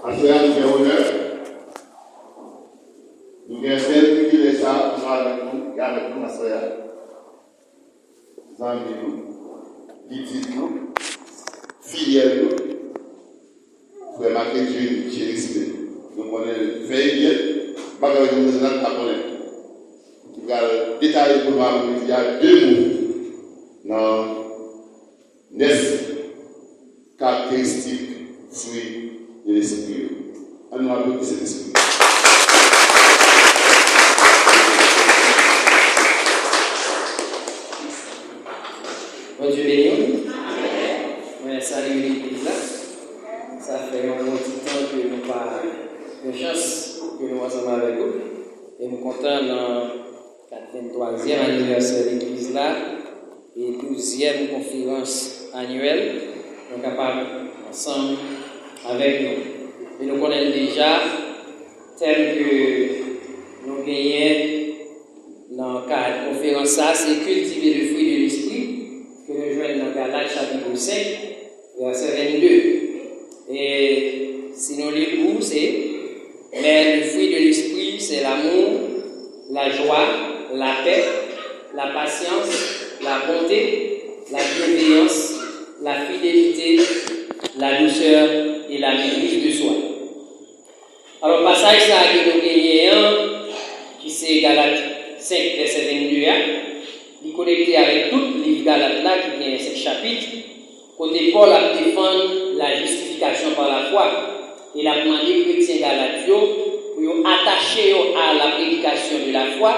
À cela, nous avons honneur. Nous avons celle qui est ça, pour avec nous, et avec nous, ma soeur. Amis nous, petits nous, fidèles nous, frère Marquet, j'ai respect. Nous connaissons fait bien, bagarre de nous à connaître. Nous allons détailler pour moi, il y a deux mots dans 9 caractéristiques fruits de l'esprit. Allons applaudir cet esprit. Bon Dieu béni. Ouais, salut l'église là. Ça fait un bon petit temps que nous pas de chance que nous ensemble avec vous. Et nous comptons dans le 83e anniversaire de l'église là et 12e conférence annuelle. Nous sommes capables ensemble avec nous. Et nous connaissons déjà tel que nous gagnons dans le cadre de la conférence, c'est cultiver le fruit de l'esprit. Que nous joignons dans Galates chapitre 5, verset 22. Et si nous lisons, mais le fruit de l'esprit, c'est l'amour, la joie, la paix, la patience, la bonté, la bienveillance, la fidélité, la douceur et la maîtrise de soi. Alors, passage ça que nous gagnons, qui c'est Galates 5, verset 22. Il est connecté avec tout le livre Galates là qui vient 5 chapitres. Côté Paul a défendu la justification par la foi. Il a demandé aux chrétiens galatio pour attacher à la prédication de la foi,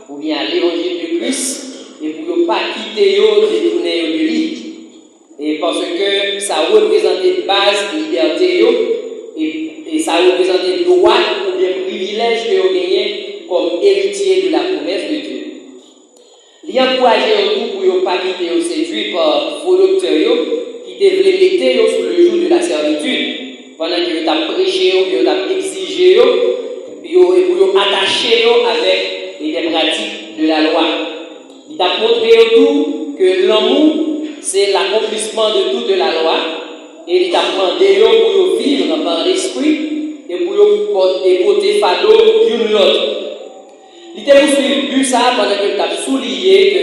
ou bien à l'évangile de Christ, et pour ne pas quitter détourner de lui. Et parce que ça représentait base de liberté et ça représentait droit ou bien privilège que vous gagnez comme héritier de la promesse de Dieu. Il encourage tout pour ne pas quitter séduit par faux docteurs qui devraient mettre sous le joug de la servitude pendant que vous avez prêché, vous avez exigé et pour attacher avec les pratiques de la loi. Il a montré tout que l'amour c'est l'accomplissement de toute la loi et il a demandé pour vivre par l'esprit et pour porter fardeau l'une l'autre. Il a poursuivi ça pendant que tu as souligné que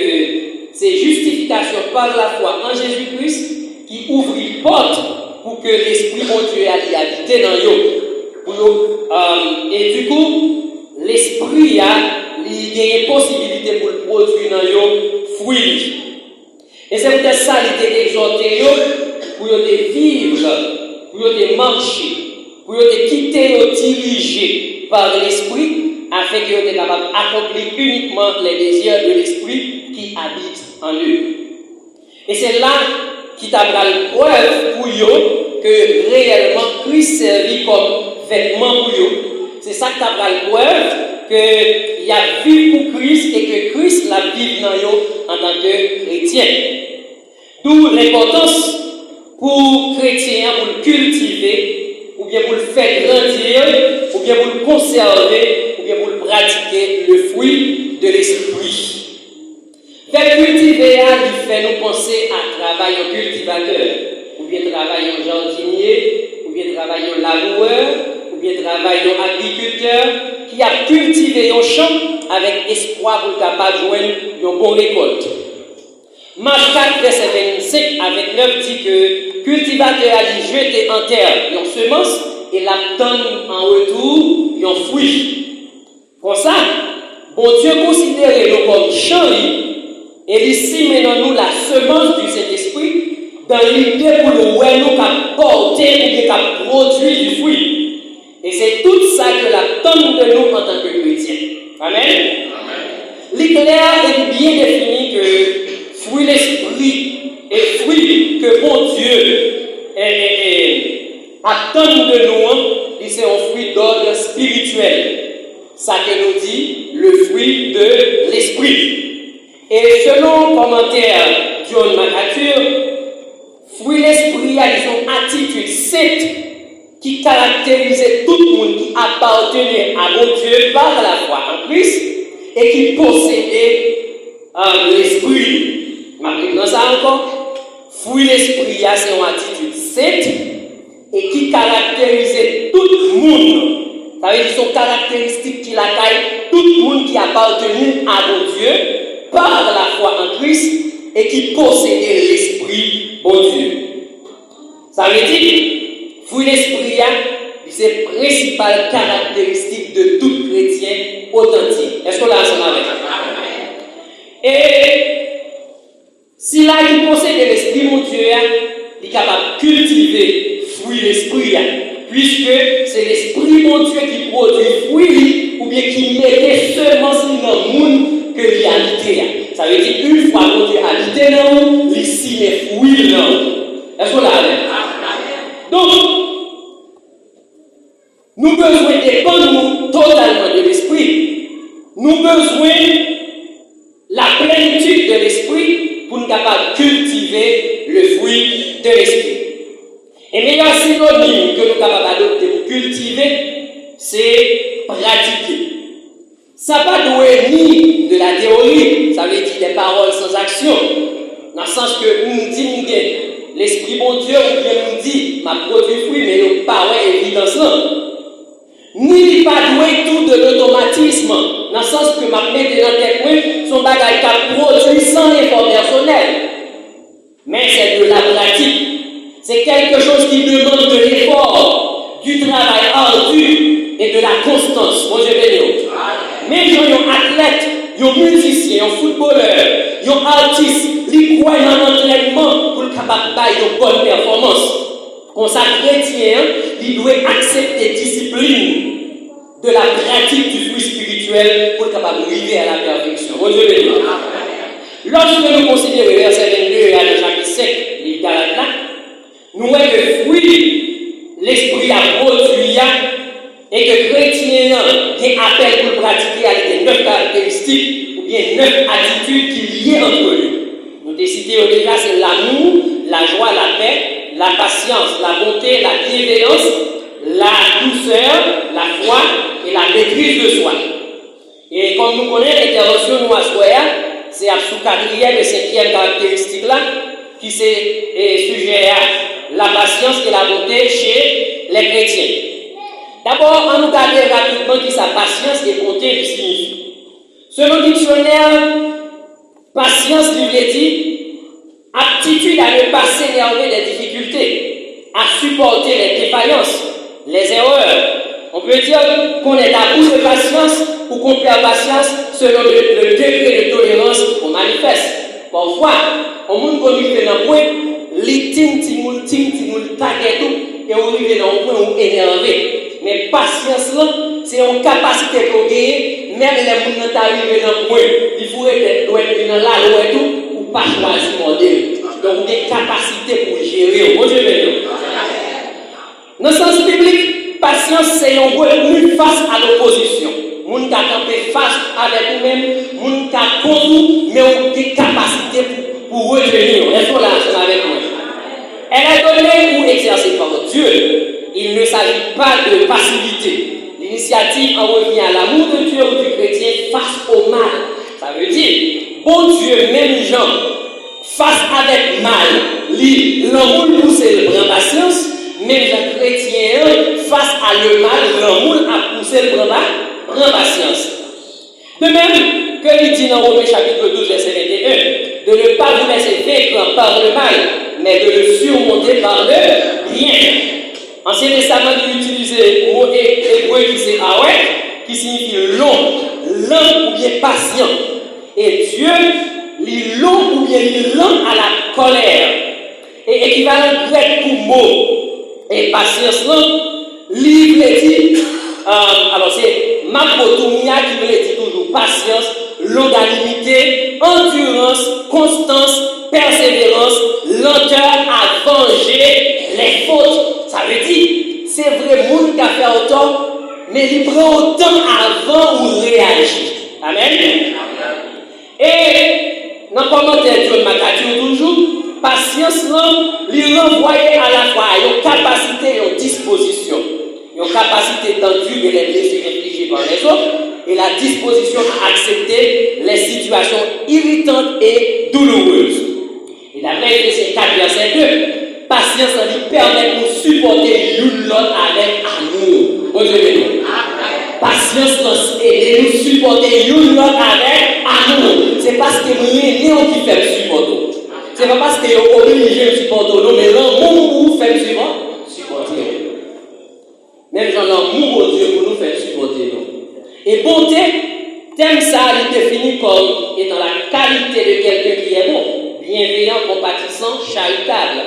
c'est justification par la foi en Jésus-Christ qui ouvre une porte pour que l'Esprit de Dieu aille habiter dans eux. Et du coup, l'Esprit a une possibilité pour le produire dans eux fruits. Et c'est peut-être ça qui est exhorté pour vivre, pour marcher, pour quitter ou diriger par l'Esprit, afin qu'ils soient capables d'accomplir uniquement les désirs de l'esprit qui habite en eux. Et c'est là qui t'a la preuve pour eux que réellement Christ servit comme vêtement pour eux. C'est ça qui t'a la preuve qu'il y a vie pour Christ et que Christ la vie dans eux en tant que chrétien. D'où l'importance pour chrétiens pour le cultiver, ou bien pour le faire grandir, ou bien pour le conserver, ou bien pour le pratiquer le fruit de l'esprit. Faire cultiver, il fait nous penser à travailler en cultivateur, ou bien travailler en jardinier, ou bien travailler en laboureur, ou bien travailler en agriculteur, qui a cultivé un champ avec espoir pour capable de joindre une bonne récolte. Marc 4, verset 25 avec 9 dit que cultivateur a dit jeter en terre une semence et la donne en retour un fruit. Pour ça, bon Dieu considère nous comme champ et ici maintenant nous la semence du Saint-Esprit dans l'idée pour nous porter ou bien produire du fruit. Et c'est tout ça que la donne de nous en tant que chrétiens. Amen. L'éclair est bien défini que fruit l'esprit et fruit que bon Dieu attend de nous, c'est un fruit d'ordre spirituel. Ça que nous dit le fruit de l'esprit. Et selon le commentaire John MacArthur, fruit l'esprit a une attitude sainte qui caractérisait tout le monde qui appartenait à mon Dieu par la foi en Christ et qui possédait l'esprit. Maintenant, ça encore, fruit l'esprit, c'est une attitude sainte et qui caractérisait toute Ça veut dire son caractéristique qui la caille tout le monde qui appartenu à bon Dieu par la foi en Christ et qui possédait l'esprit bon Dieu. Ça veut dire, fruit l'esprit, c'est la principale caractéristique de tout chrétien authentique. Est-ce qu'on l'a ensemble avec? Et si là il possède l'esprit mon Dieu, il est capable de cultiver fruit l'esprit, puisque c'est l'esprit mon Dieu qui produit fruit, ou bien qui mettait seulement sur le monde que l'il habite. Ça veut dire une fois mon Dieu habite dans nous, il signe les fruits dans nous. Est-ce qu'on l'a avec? Donc, nous besoin dépendre totalement de l'esprit. Nous besoin la plénitude de l'esprit pour nous capables de cultiver le fruit de l'esprit. Et meilleur synonyme que nous sommes capables d'adopter pour cultiver, c'est pratiquer. Ça ne va pas ni de la théorie, ça veut dire des paroles sans action, dans le sens que nous disons l'esprit bon Dieu, ou bien nous dit, ma produit fruit, mais nos paroles évidence là. Ni pas doué tout de l'automatisme, dans le sens que ma mette dans tes points, son bagage qui produit sans effort personnel. Mais c'est de la pratique. C'est quelque chose qui demande de l'effort, du travail ardu et de la constance. Bon Dieu béni. Même si un athlète, un musicien, un footballeur, un artiste, ils croient dans l'entraînement pour être capable de faire une bonne performance. Comme ça, chrétien, il doit accepter discipline de la pratique du fruit spirituel pour être capable d'arriver à la perfection. Bon Dieu béni. Lorsque nous considérons le verset 22 et à le chapitre 5, livre Galates là, nous voyons que fruit, l'esprit a produit et que chrétien a appel pour pratiquer avec 9 caractéristiques ou bien 9 attitudes qui lient entre eux. Nous décidons déjà, c'est l'amour, la joie, la paix, la patience, la bonté, la bienveillance, la douceur, la foi et la maîtrise de soi. Et comme nous connaissons l'intervention nous à soi, c'est à sous 4e et 5e caractéristique là, qui c'est sujet à la patience et la bonté chez les chrétiens. D'abord, on nous regarde rapidement qui sa patience et bonté signifie. Selon le dictionnaire, patience, il dit aptitude à ne pas s'énerver des difficultés, à supporter les défaillances, les erreurs. On peut dire qu'on est à bout de patience ou qu'on perd patience selon le degré de tolérance qu'on manifeste. Parfois, on peut arriver dans un point, les ting-ting-moul, taguer tout, et on arrive dans un point où énervé. Mais patience, c'est une capacité pour gagner, même les gens qui arrivent dans un point, il faut être dans la loi et tout, ou pas choisir mon Dieu. Donc, des capacités pour gérer. Bon Dieu, dans le sens biblique, patience, c'est un revenu face à l'opposition. Moun qui a campé face avec vous-même, moun qui a contre vous, mais on a des capacités pour revenir. Est-ce qu'on l'a avec moi? Elle est donnée pour exercer par Dieu. Il ne s'agit pas de passivité. L'initiative en revient à l'amour de Dieu ou du chrétien face au mal. Ça veut dire, bon Dieu, même gens, face avec mal, l'amour pousse le prend patience, même les chrétiens, face à le mal, l'amour a poussé le prend patience. De même que il dit dans Romains chapitre 12, verset 21, de ne pas vous laisser vaincre par le mal, mais de le surmonter par le bien. Ancien Testament, il utilise le mot hébreu qui c'est awek, qui signifie long, lent ou bien patient. Et Dieu, il long ou bien il lent à la colère. Et équivalent grec pour mot et patience, livre dit, alors c'est mapotomia qui veut dire toujours patience, longanimité, endurance, constance, persévérance, lenteur à venger les fautes. Ça veut dire, c'est vrai, le monde qui a fait autant, mais il prend autant avant ou réagir. Amen. Et dans le commentaire de Macatio toujours, patience, il renvoie à la fois une capacité et une disposition. Une capacité d'endurer les blessures infligées par les autres et la disposition à accepter les situations irritantes et douloureuses. Et d'après Éphésiens 4, verset 2, patience lui permet de nous supporter l'une l'autre avec amour. Bon Dieu béni. et de nous supporter l'autre avec amour. C'est parce que nous sommes qui fait le supporter. C'est pas parce que nous sommes obligés de supporter, non, mais l'amour nous fait supporter. Même genre l'amour au Dieu pour nous faire supporter. Et bonté, thème ça, il est défini comme étant la qualité de quelqu'un qui est bon, bienveillant, compatissant, charitable.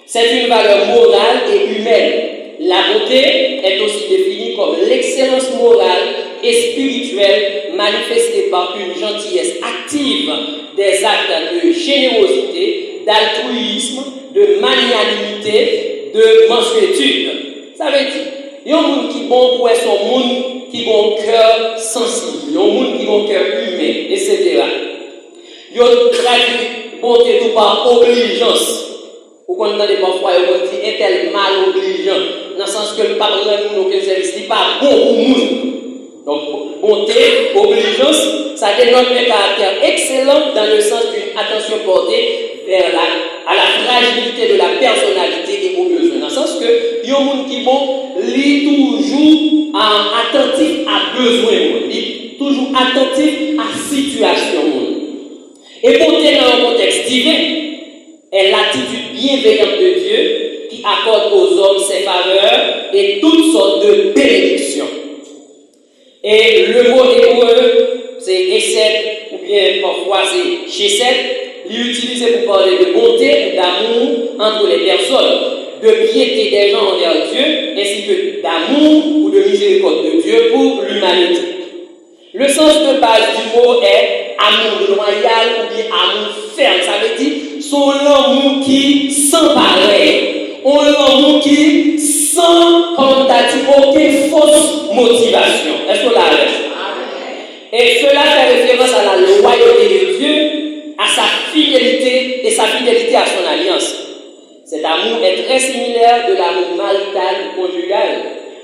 C'est une valeur morale et humaine. La beauté est aussi définie comme l'excellence morale et spirituelle manifestée par une gentillesse active, des actes de générosité, d'altruisme, de magnanimité, de mansuétude. Ça veut dire, il y a un monde qui est bon pour son monde qui a un cœur sensible, il y a un monde qui a un cœur humain, etc. Il y a une bonté tout par obligeance. Vous comprenez parfois, on dit est tel mal obligeant, dans le sens que le parent de nous, aucun service, n'est pas bon pour nous. Donc, bonté, obligeance, ça dénote un caractère excellent dans le sens d'une attention portée à la fragilité de la personnalité et aux besoins. Dans le sens que, il y a un monde qui est bon, lit toujours attentif à besoin, lit toujours attentif à situation. Et bonté dans un contexte divin est l'attitude bienveillante de Dieu qui accorde aux hommes ses faveurs et toutes sortes de bénédictions. Et le mot hébreu, c'est Essed, ou bien parfois c'est Chesed, il est utilisé pour parler de bonté, d'amour entre les personnes, de piété des gens envers Dieu, ainsi que d'amour ou de miséricorde de Dieu pour l'humanité. Le sens de base du mot est amour loyal ou bien amour ferme. Ça veut dire son amour qui sans pareil, un amour qui sans, comme tu as dit, aucune fausse motivation. Est-ce que là Et cela fait référence à la loyauté de Dieu, à sa fidélité et sa fidélité à son alliance. Cet amour est très similaire de l'amour marital ou conjugal.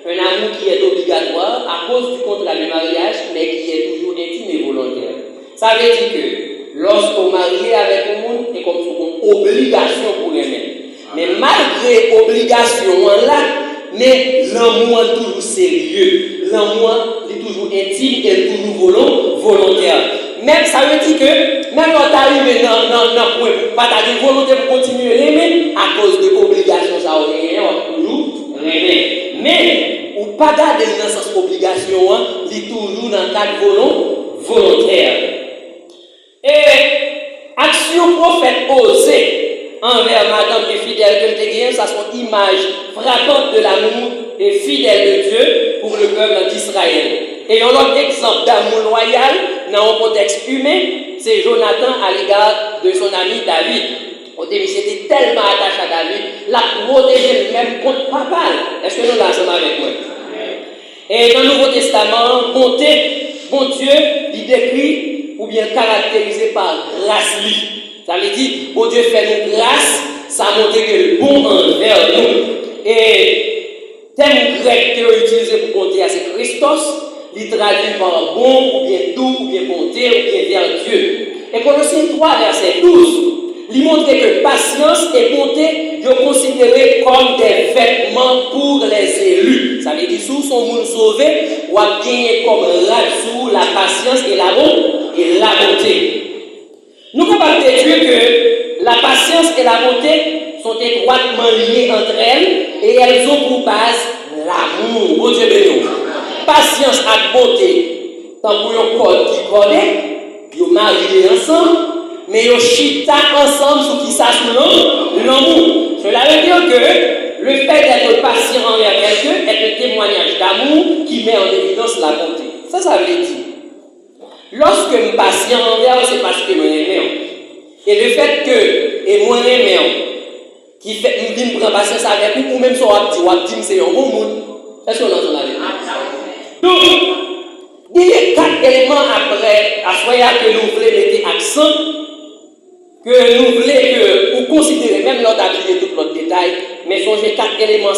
Un amour qui est obligatoire à cause du contrat de mariage, mais qui est toujours intime et volontaire. Ça veut dire que lorsqu'on marie avec un monde, c'est comme une obligation pour aimer. Mais malgré l'obligation là, mais l'amour est toujours sérieux, l'amour est toujours intime et toujours volontaire. Même ça veut dire que même quand tu arrives dans le point, pas ta volonté pour continuer à l'aimer, à cause de l'obligation, ça on est toujours aimer. Mais ou pas garder dans le sens obligation, il est toujours dans le cadre volontaire. Et action prophète osée envers madame et fidèle que tu as, ça sont image frappante de l'amour et fidèle de Dieu pour le peuple d'Israël. Et un autre exemple d'amour loyal dans un contexte humain, c'est Jonathan à l'égard de son ami David. Il s'était tellement attaché à David, l'a protégé même contre papa. Est-ce que nous l'avons avec moi? Et dans le Nouveau Testament, bonté, bon Dieu, il décrit ou bien caractérisé par grâce. Ça veut dire, bon Dieu fait nous grâce, ça montre que le bon envers nous. Et thème grec que est utilisé pour bonté, c'est Christos, il traduit par bon, ou bien doux, ou bien bonté, ou bien vertueux. Et Colossiens 3, verset 12, il montre que patience et bonté sont considérés comme des vêtements pour les élus. Ça veut dire sous son monde sauvé, ou a gagné comme rade sous la patience et la bonté. Nous pouvons déduire que la patience et la bonté sont étroitement liées entre elles et elles ont pour base l'amour. Bon Dieu béni. Patience et bonté, tant pour un code qui connaît, ils marient ensemble. Mais ils chita ensemble sur qui ça l'amour. Cela veut dire que le fait d'être patient envers quelqu'un est un témoignage d'amour qui met en évidence la bonté. Ça veut dire. Lorsque je suis patient envers, c'est parce que je m'aime. Et le fait que et moi m'aime, qui fait me prendre patience avec vous, ou même si on dit c'est un bon monde. Est-ce qu'on entend la vie? Donc, il y a 4 éléments après, à ce que nous voulons mettre accent. Que nous voulons que vous considérez, même l'autre appliquer tout l'autre détail, mais songez 4 éléments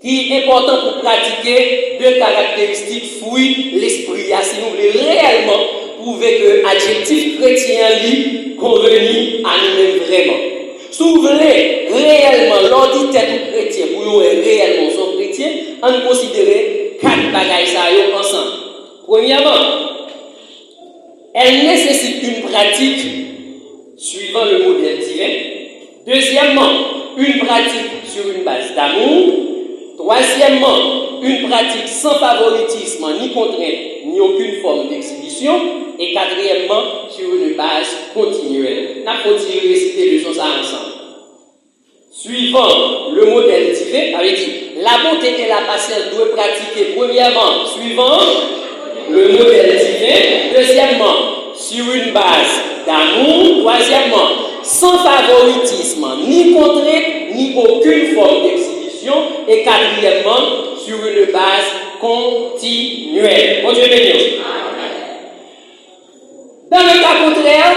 qui sont importants pour pratiquer 2 caractéristiques fruits l'esprit. Si nous voulons réellement prouver que l'adjectif chrétien lui convenu à nous-mêmes vraiment. Si vous voulez réellement l'auditeur chrétien, pour nous réellement son chrétien, on considère 4 bagages ensemble. Premièrement, elle nécessite une pratique suivant le modèle divin. Deuxièmement, une pratique sur une base d'amour. Troisièmement, une pratique sans favoritisme, ni contrainte, ni aucune forme d'exhibition. Et quatrièmement, sur une base continuelle. Nous allons réciter les choses ensemble. Suivant le modèle divin, avait dit, la bonté et la patience doivent pratiquer premièrement, suivant le modèle divin. Deuxièmement, sur une base d'amour. Troisièmement, sans favoritisme, ni contrainte, ni aucune forme d'exhibition. Et quatrièmement, sur une base continuelle. Bon Dieu béni. Dans le cas contraire,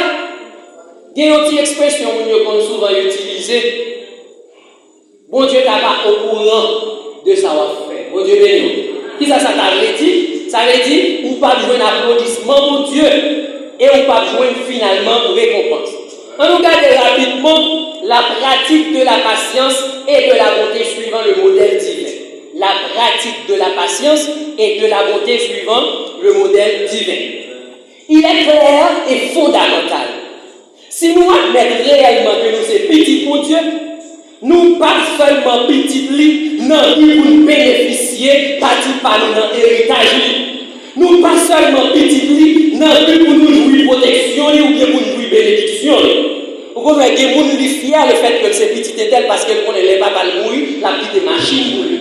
il y a une petite expression qu'on souvent utilisée. Bon Dieu n'est pas au courant de ça va faire. Bon Dieu béni. Qui ça veut dire? Ça veut dire ou pas jouer un applaudissement pour Dieu et ou pas jouer finalement récompense. On nous regarde rapidement la pratique de la patience et de la bonté suivant le modèle divin. La pratique de la patience et de la bonté suivant le modèle divin. Il est clair et fondamental. Si nous admettons réellement que nous sommes petits pour Dieu, nous pas seulement petits non pour nous bénéficier, partie par nous héritage. Nous pas seulement petits non pour nous jouir protection ou bien pour nous jouir bénédiction. Vous comprenez, il y a des gens qui sont fiers le fait que c'est petit et tel parce qu'elle connaît les papas mourir, la petite machine pour lui.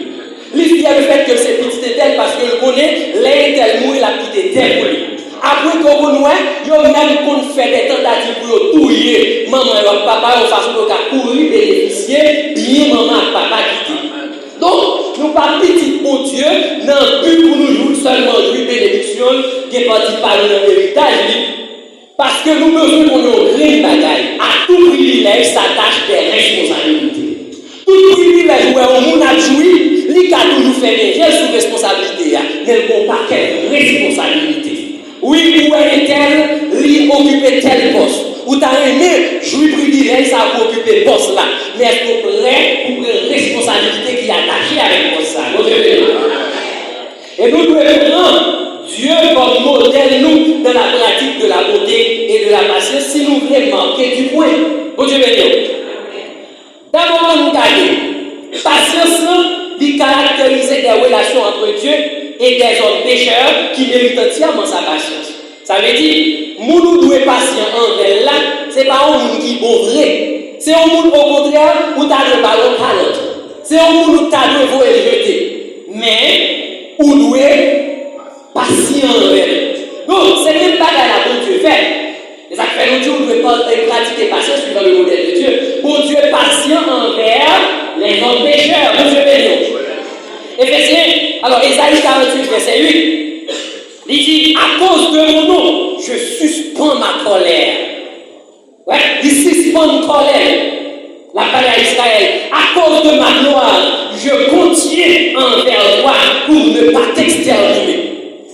Il est fier le fait que c'est petit et tel parce qu'elle connaît les tel mourir, la petite et tel pour lui. Après qu'on connaît, il y a même qu'on fait des tentatives pour touiller maman et papa de façon de courir, bénéficier, bien maman et papa quitter. Donc, nous pas petits pour Dieu, non plus pour nous jouer seulement jouer bénédiction, qui est parti par notre héritage, parce que nous besoin qu'on ait une bagaille. À tout privilège s'attache des responsabilités. Tout privilège où on a joué, il a toujours fait des gestes sous responsabilité, mais il n'a pas quelle responsabilité. Oui, où est tel, lui occuper tel poste. Ou t'as aimé jouer privilège à occuper ce poste là. Mais est-ce que vous êtes prêt pour une responsabilité qui est attachée avec le poste ça? Et nous devons prendre Dieu comme modèle nous dans la pratique de la beauté et de la patience si nous voulons marquer du point. Bon Dieu béni. D'abord, nous regardons. Patience, il caractérise des relations entre Dieu et des hommes pécheurs qui méritent entièrement sa patience. Ça veut dire, nous devons être patients envers là, ce n'est pas un monde qui est bon vrai. C'est un monde au contraire où tu as le ballon calotte. C'est un monde où tu as le voie jeter. Mais, où nous être patient envers. Donc, ce n'est même pas la bonne Dieu fait. Et ça fait longtemps que nous devons pratiquer patience suivant le modèle de Dieu. Bon Dieu est patient envers les hommes pécheurs. Bon Dieu béni. Éphésiens, alors Ésaïe 48, verset 8, il dit, à cause de mon nom, je suspends ma colère. Ouais, il suspend une colère. La parole à Israël, à cause de ma gloire, je contiens envers toi pour ne pas t'exterminer.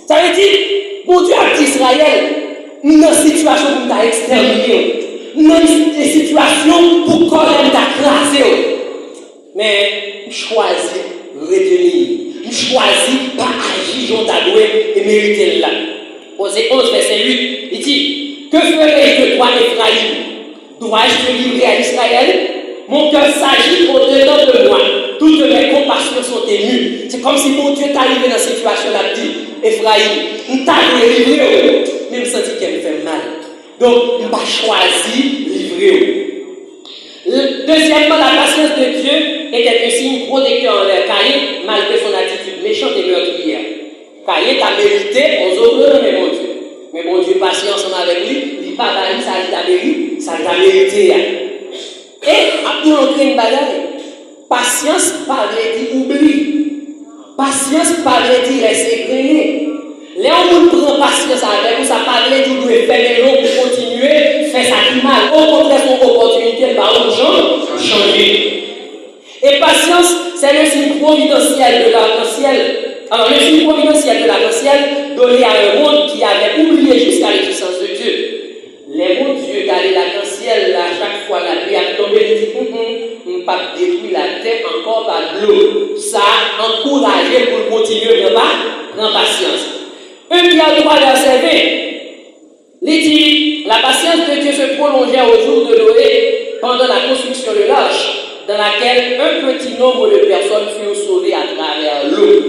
Ça veut dire, mon Dieu a dit Israël, une situation pour t'exterminer, une situation pour colère t'écraser. Mais choisis retenir. Il choisit pas agir, j'en t'adoué et mériter là. Osée 11, verset 8, il dit, que ferai-je de toi, Ephraïm? Dois-je te livrer à Israël? Mon cœur s'agit au-dedans de moi. Toutes mes compassions sont émues. C'est comme si mon Dieu t'arrivait dans cette situation-là, dit, Ephraïm, on t'a livré, même senti qu'elle me fait mal. Donc, on va choisir livrer. Deuxièmement, la patience de Dieu était un signe protecteur envers Caïn, malgré son attitude méchante et meurtrière. Caïn t'a mérité aux autres, mais mon Dieu. Mais mon Dieu, patient ensemble avec lui, il pas d'aller, ça t'a mérité. Et après, on crée une bagaille. Patience, pas dire oubli. Patience, pas dire laisser grainer. Là, on prend patience avec vous, ça parle de nous faire des longs pour continuer, faire ça qui mal. Au contraire, son opportunité, par gens changer. Et patience, c'est le signe providentiel de l'arc-en-ciel. Alors, le signe providentiel de l'arc-en-ciel donné à un monde qui avait oublié jusqu'à l'existence de Dieu. Les bons dieux d'aller l'arc-en-ciel, à chaque fois la pluie a tombé, il dit, on ne pas détruire la terre encore par de l'eau. Ça encouragé pour continuer, prendre patience. 1 Pierre Chapitre 3, verset 20. Il dit, la patience de Dieu se prolongeait au jour de Noé pendant la construction de l'arche, dans laquelle un petit nombre de personnes furent sauvées à travers l'eau.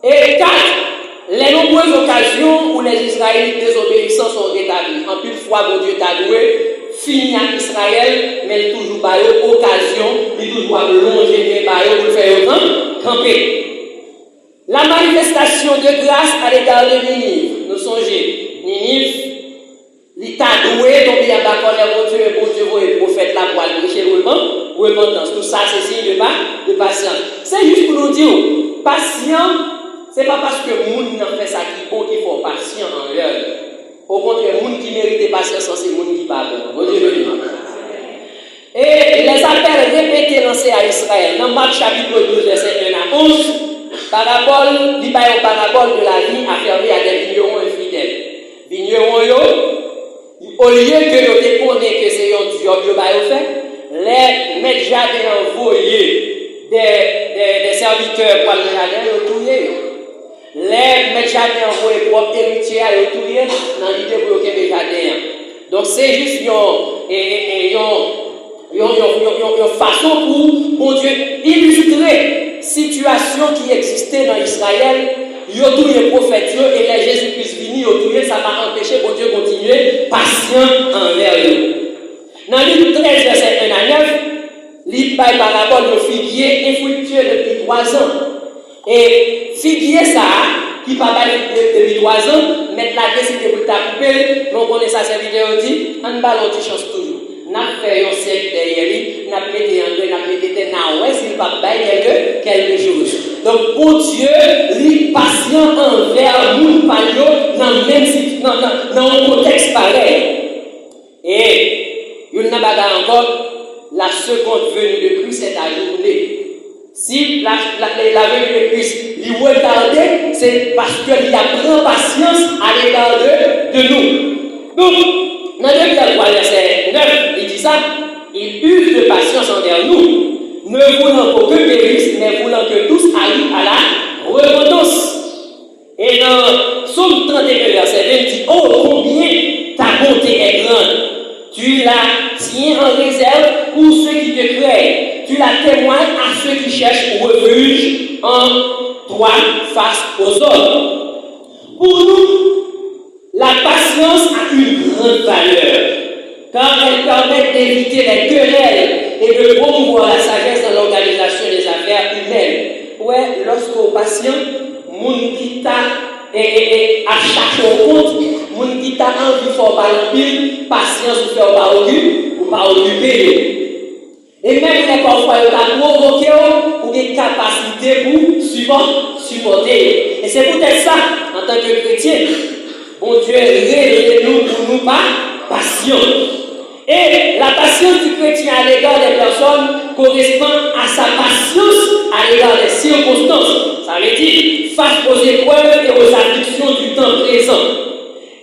Et 4. Les nombreuses occasions où les Israélites désobéissants sont rétablis. En plus fois, bon Dieu t'a doué, fini à Israël, mais toujours pas occasion, il toujours longer les baillots pour faire autant camper. La manifestation de grâce à l'égard de Ninive. Nous songez, Ninive, il t'a doué, donc il y a pas bon Dieu, vous et prophète là pour aller chez le repentance. Tout ça, c'est signe de patience. C'est juste pour nous dire, patient. Ce n'est pas parce que les gens n'ont fait ça qui est bon qu'il faut patient en leur. Au contraire, les gens qui méritent patience, c'est les gens qui ne sont pas bons. Et les appels répétés lancés à Israël, dans Marc chapitre 12, verset 1 à 11, parabole, dit par parabole de la vie affermée à des vignerons infidèles. Vignerons, au lieu que nous déconnaissons que c'est un job que nous fait, les maîtres jardins envoyés des serviteurs pour le jardin, ils ont tout. Les maîtres jardins envoyés pour héritiers à l'autorité dans l'idée de bloquer les jardins. Donc c'est juste une façon pour, bon Dieu, illustrer la situation qui existait dans Israël. Ils ont tous les prophètes et les Jésus-Christ venus, ça va empêcher bon Dieu de continuer patient envers eux. Dans le livre 13, verset 1 à 9, il parle par rapport au figuier infructueux depuis 3 ans. Et figuier ça, qui va pas depuis 3 ans, mettre la décision pour couper, donc on est ça, cette vidéo dit, on va l'autre chance toujours. N'a fait un siècle derrière lui, n'a mis en deux, n'a mis des ouais, s'il va pas quelque chose. Donc, pour Dieu, il est patient envers nous, par dans un contexte pareil. Et, il n'a pas encore, la seconde venue de Christ est ajournée. Si la venue de Christ lui retardée, c'est parce qu'il a pris patience à l'égard de nous. Donc, dans le verset 9, il dit ça, il use de patience envers nous, ne voulant qu'aucun périsse, mais voulant que tous arrivent à la repentance. Et dans Psaume 31, verset 20, il dit, oh, combien ta bonté est grande, tu la tiens en réserve pour ceux qui te craignent. Tu la témoignes à ceux qui cherchent refuge en toi face aux hommes. Pour nous, la patience a une grande valeur, car elle permet d'éviter les querelles et de promouvoir la sagesse dans l'organisation des affaires humaines. Ouais, lorsqu'on patient, moun qui t'a à chaque compte, moun qui t'a envie de faire par l'empile, patience ou faire par occuper. Et même les parfois, il a provoqué ou des capacités pour supporter. Et c'est peut-être ça, en tant que chrétien, bon Dieu, révèle-nous pour nous pas patient. Et la patience du chrétien à l'égard des personnes correspond à sa patience à l'égard des circonstances. Ça veut dire face aux épreuves et aux afflictions du temps présent.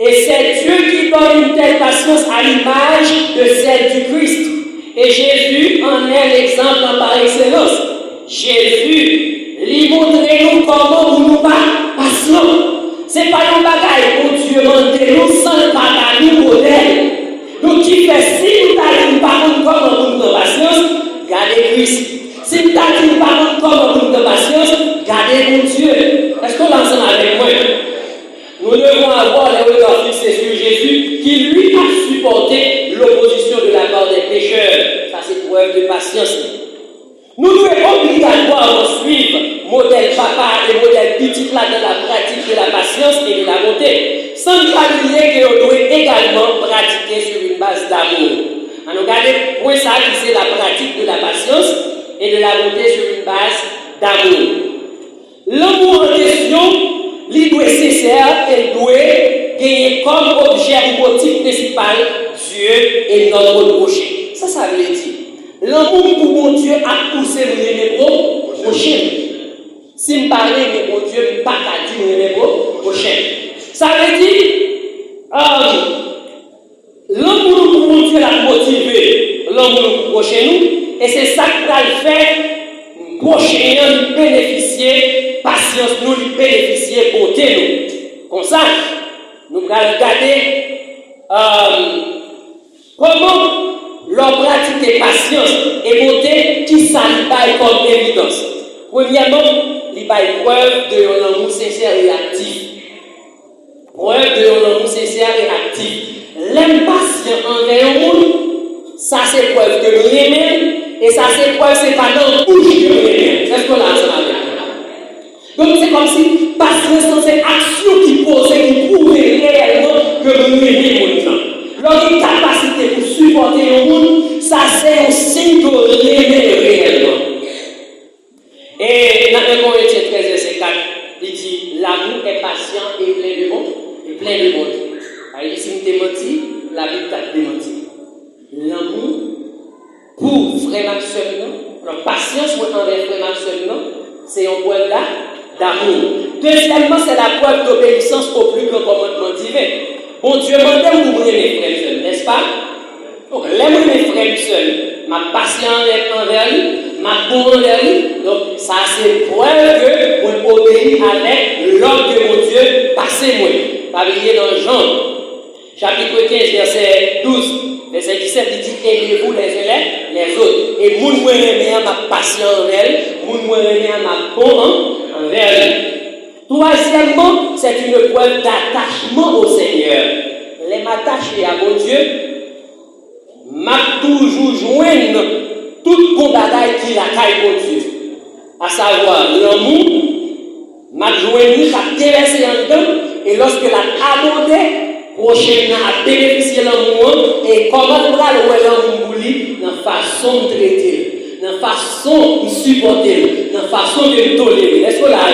Et c'est Dieu qui donne une telle patience à l'image de celle du Christ. Et Jésus en est l'exemple par excellence. Jésus lui montre nous comment nous pas patients. Ce n'est pas un bagage pour Dieu montrer nous sans bagage nous modèle. Donc qui fait si nous t'avons pas comment nous de patience, gardez Christ. Si nous t'avons pas comment nous de patience, gardez mon Dieu. Est-ce qu'on l'ensemble avec moi? Nous devons avoir les regards fixés sur Jésus qui lui a supporté l'opposition de la part des pécheurs. Ça, c'est preuve de patience. Nous devons obligatoirement suivre modèle papa et modèle petit là dans la pratique de la patience et de la bonté. Sans oublier que nous devons également pratiquer sur une base d'amour. On regarde point ça qui c'est la pratique de la patience et de la bonté sur une base d'amour. L'amour en question, il doit être sincère et doit gagner comme objet ou motif principal Dieu et notre prochain. Ça veut dire. L'amour pour mon Dieu a poussé mes prochains. Si je parle de mon Dieu, je ne peux pas dire mes prochains. Ça veut dire, l'amour pour mon Dieu l'a motivé, l'amour pour prochain nous, et c'est ça qui va le faire, prochain nous bénéficier, patience nous bénéficier, bonté nous. Comme ça, nous allons regarder comment leur pratiquer patience et bonté qui s'allie comme évidence. Premièrement, il y a preuve de un amour sincère et actif. Preuve de un amour sincère et actif. L'impatient envers le monde, ça c'est preuve que nous l'aimons, et ça c'est preuve c'est pas dans le bouche que nous l'aimons. C'est ce qu'on a ensemble. Donc c'est comme si patience c'est action qui pose, qui prouve réellement que nous aimons le monde. Leur capacité pour supporter le monde, ça c'est un signe que nous l'aimons réellement. Et dans 1 Corinthiens 13, verset 4, il dit l'amour est patient et plein de bonté. Alors, si nous te menti, la Bible t'a démenti. L'amour pour frère Maxwell, la patience envers frère Maxwell, c'est un preuve d'amour. Deuxièmement, c'est la preuve d'obéissance au plus grand commandement divin. Bon Dieu m'a dit vous mes frères seuls, n'est-ce pas? Donc, l'aime mes frères seuls, ma patience envers lui, ma bonne envers lui. Donc, ça c'est preuve que vous obéissez avec l'ordre de mon Dieu, passez-moi. Pas oublier dans Jean, chapitre 15, verset 12, verset 17, il dit aimez-vous les uns les autres. Et moun mwen aimé ma patience envers elle, moun mwen aimé ma bonne envers elle. Troisièmement, c'est une preuve d'attachement au Seigneur. Les m'attacher à mon Dieu, m'a toujours joindre toute bataille qui la caille mon Dieu. À savoir l'amour, m'a joindre, m'a déversé en dedans, et lorsque la abondé, prochainement a bénéficié de l'amour, et comment on va le l'amour pour lui, dans la façon de traiter, dans la façon de supporter, dans la façon de tolérer. Est-ce que là,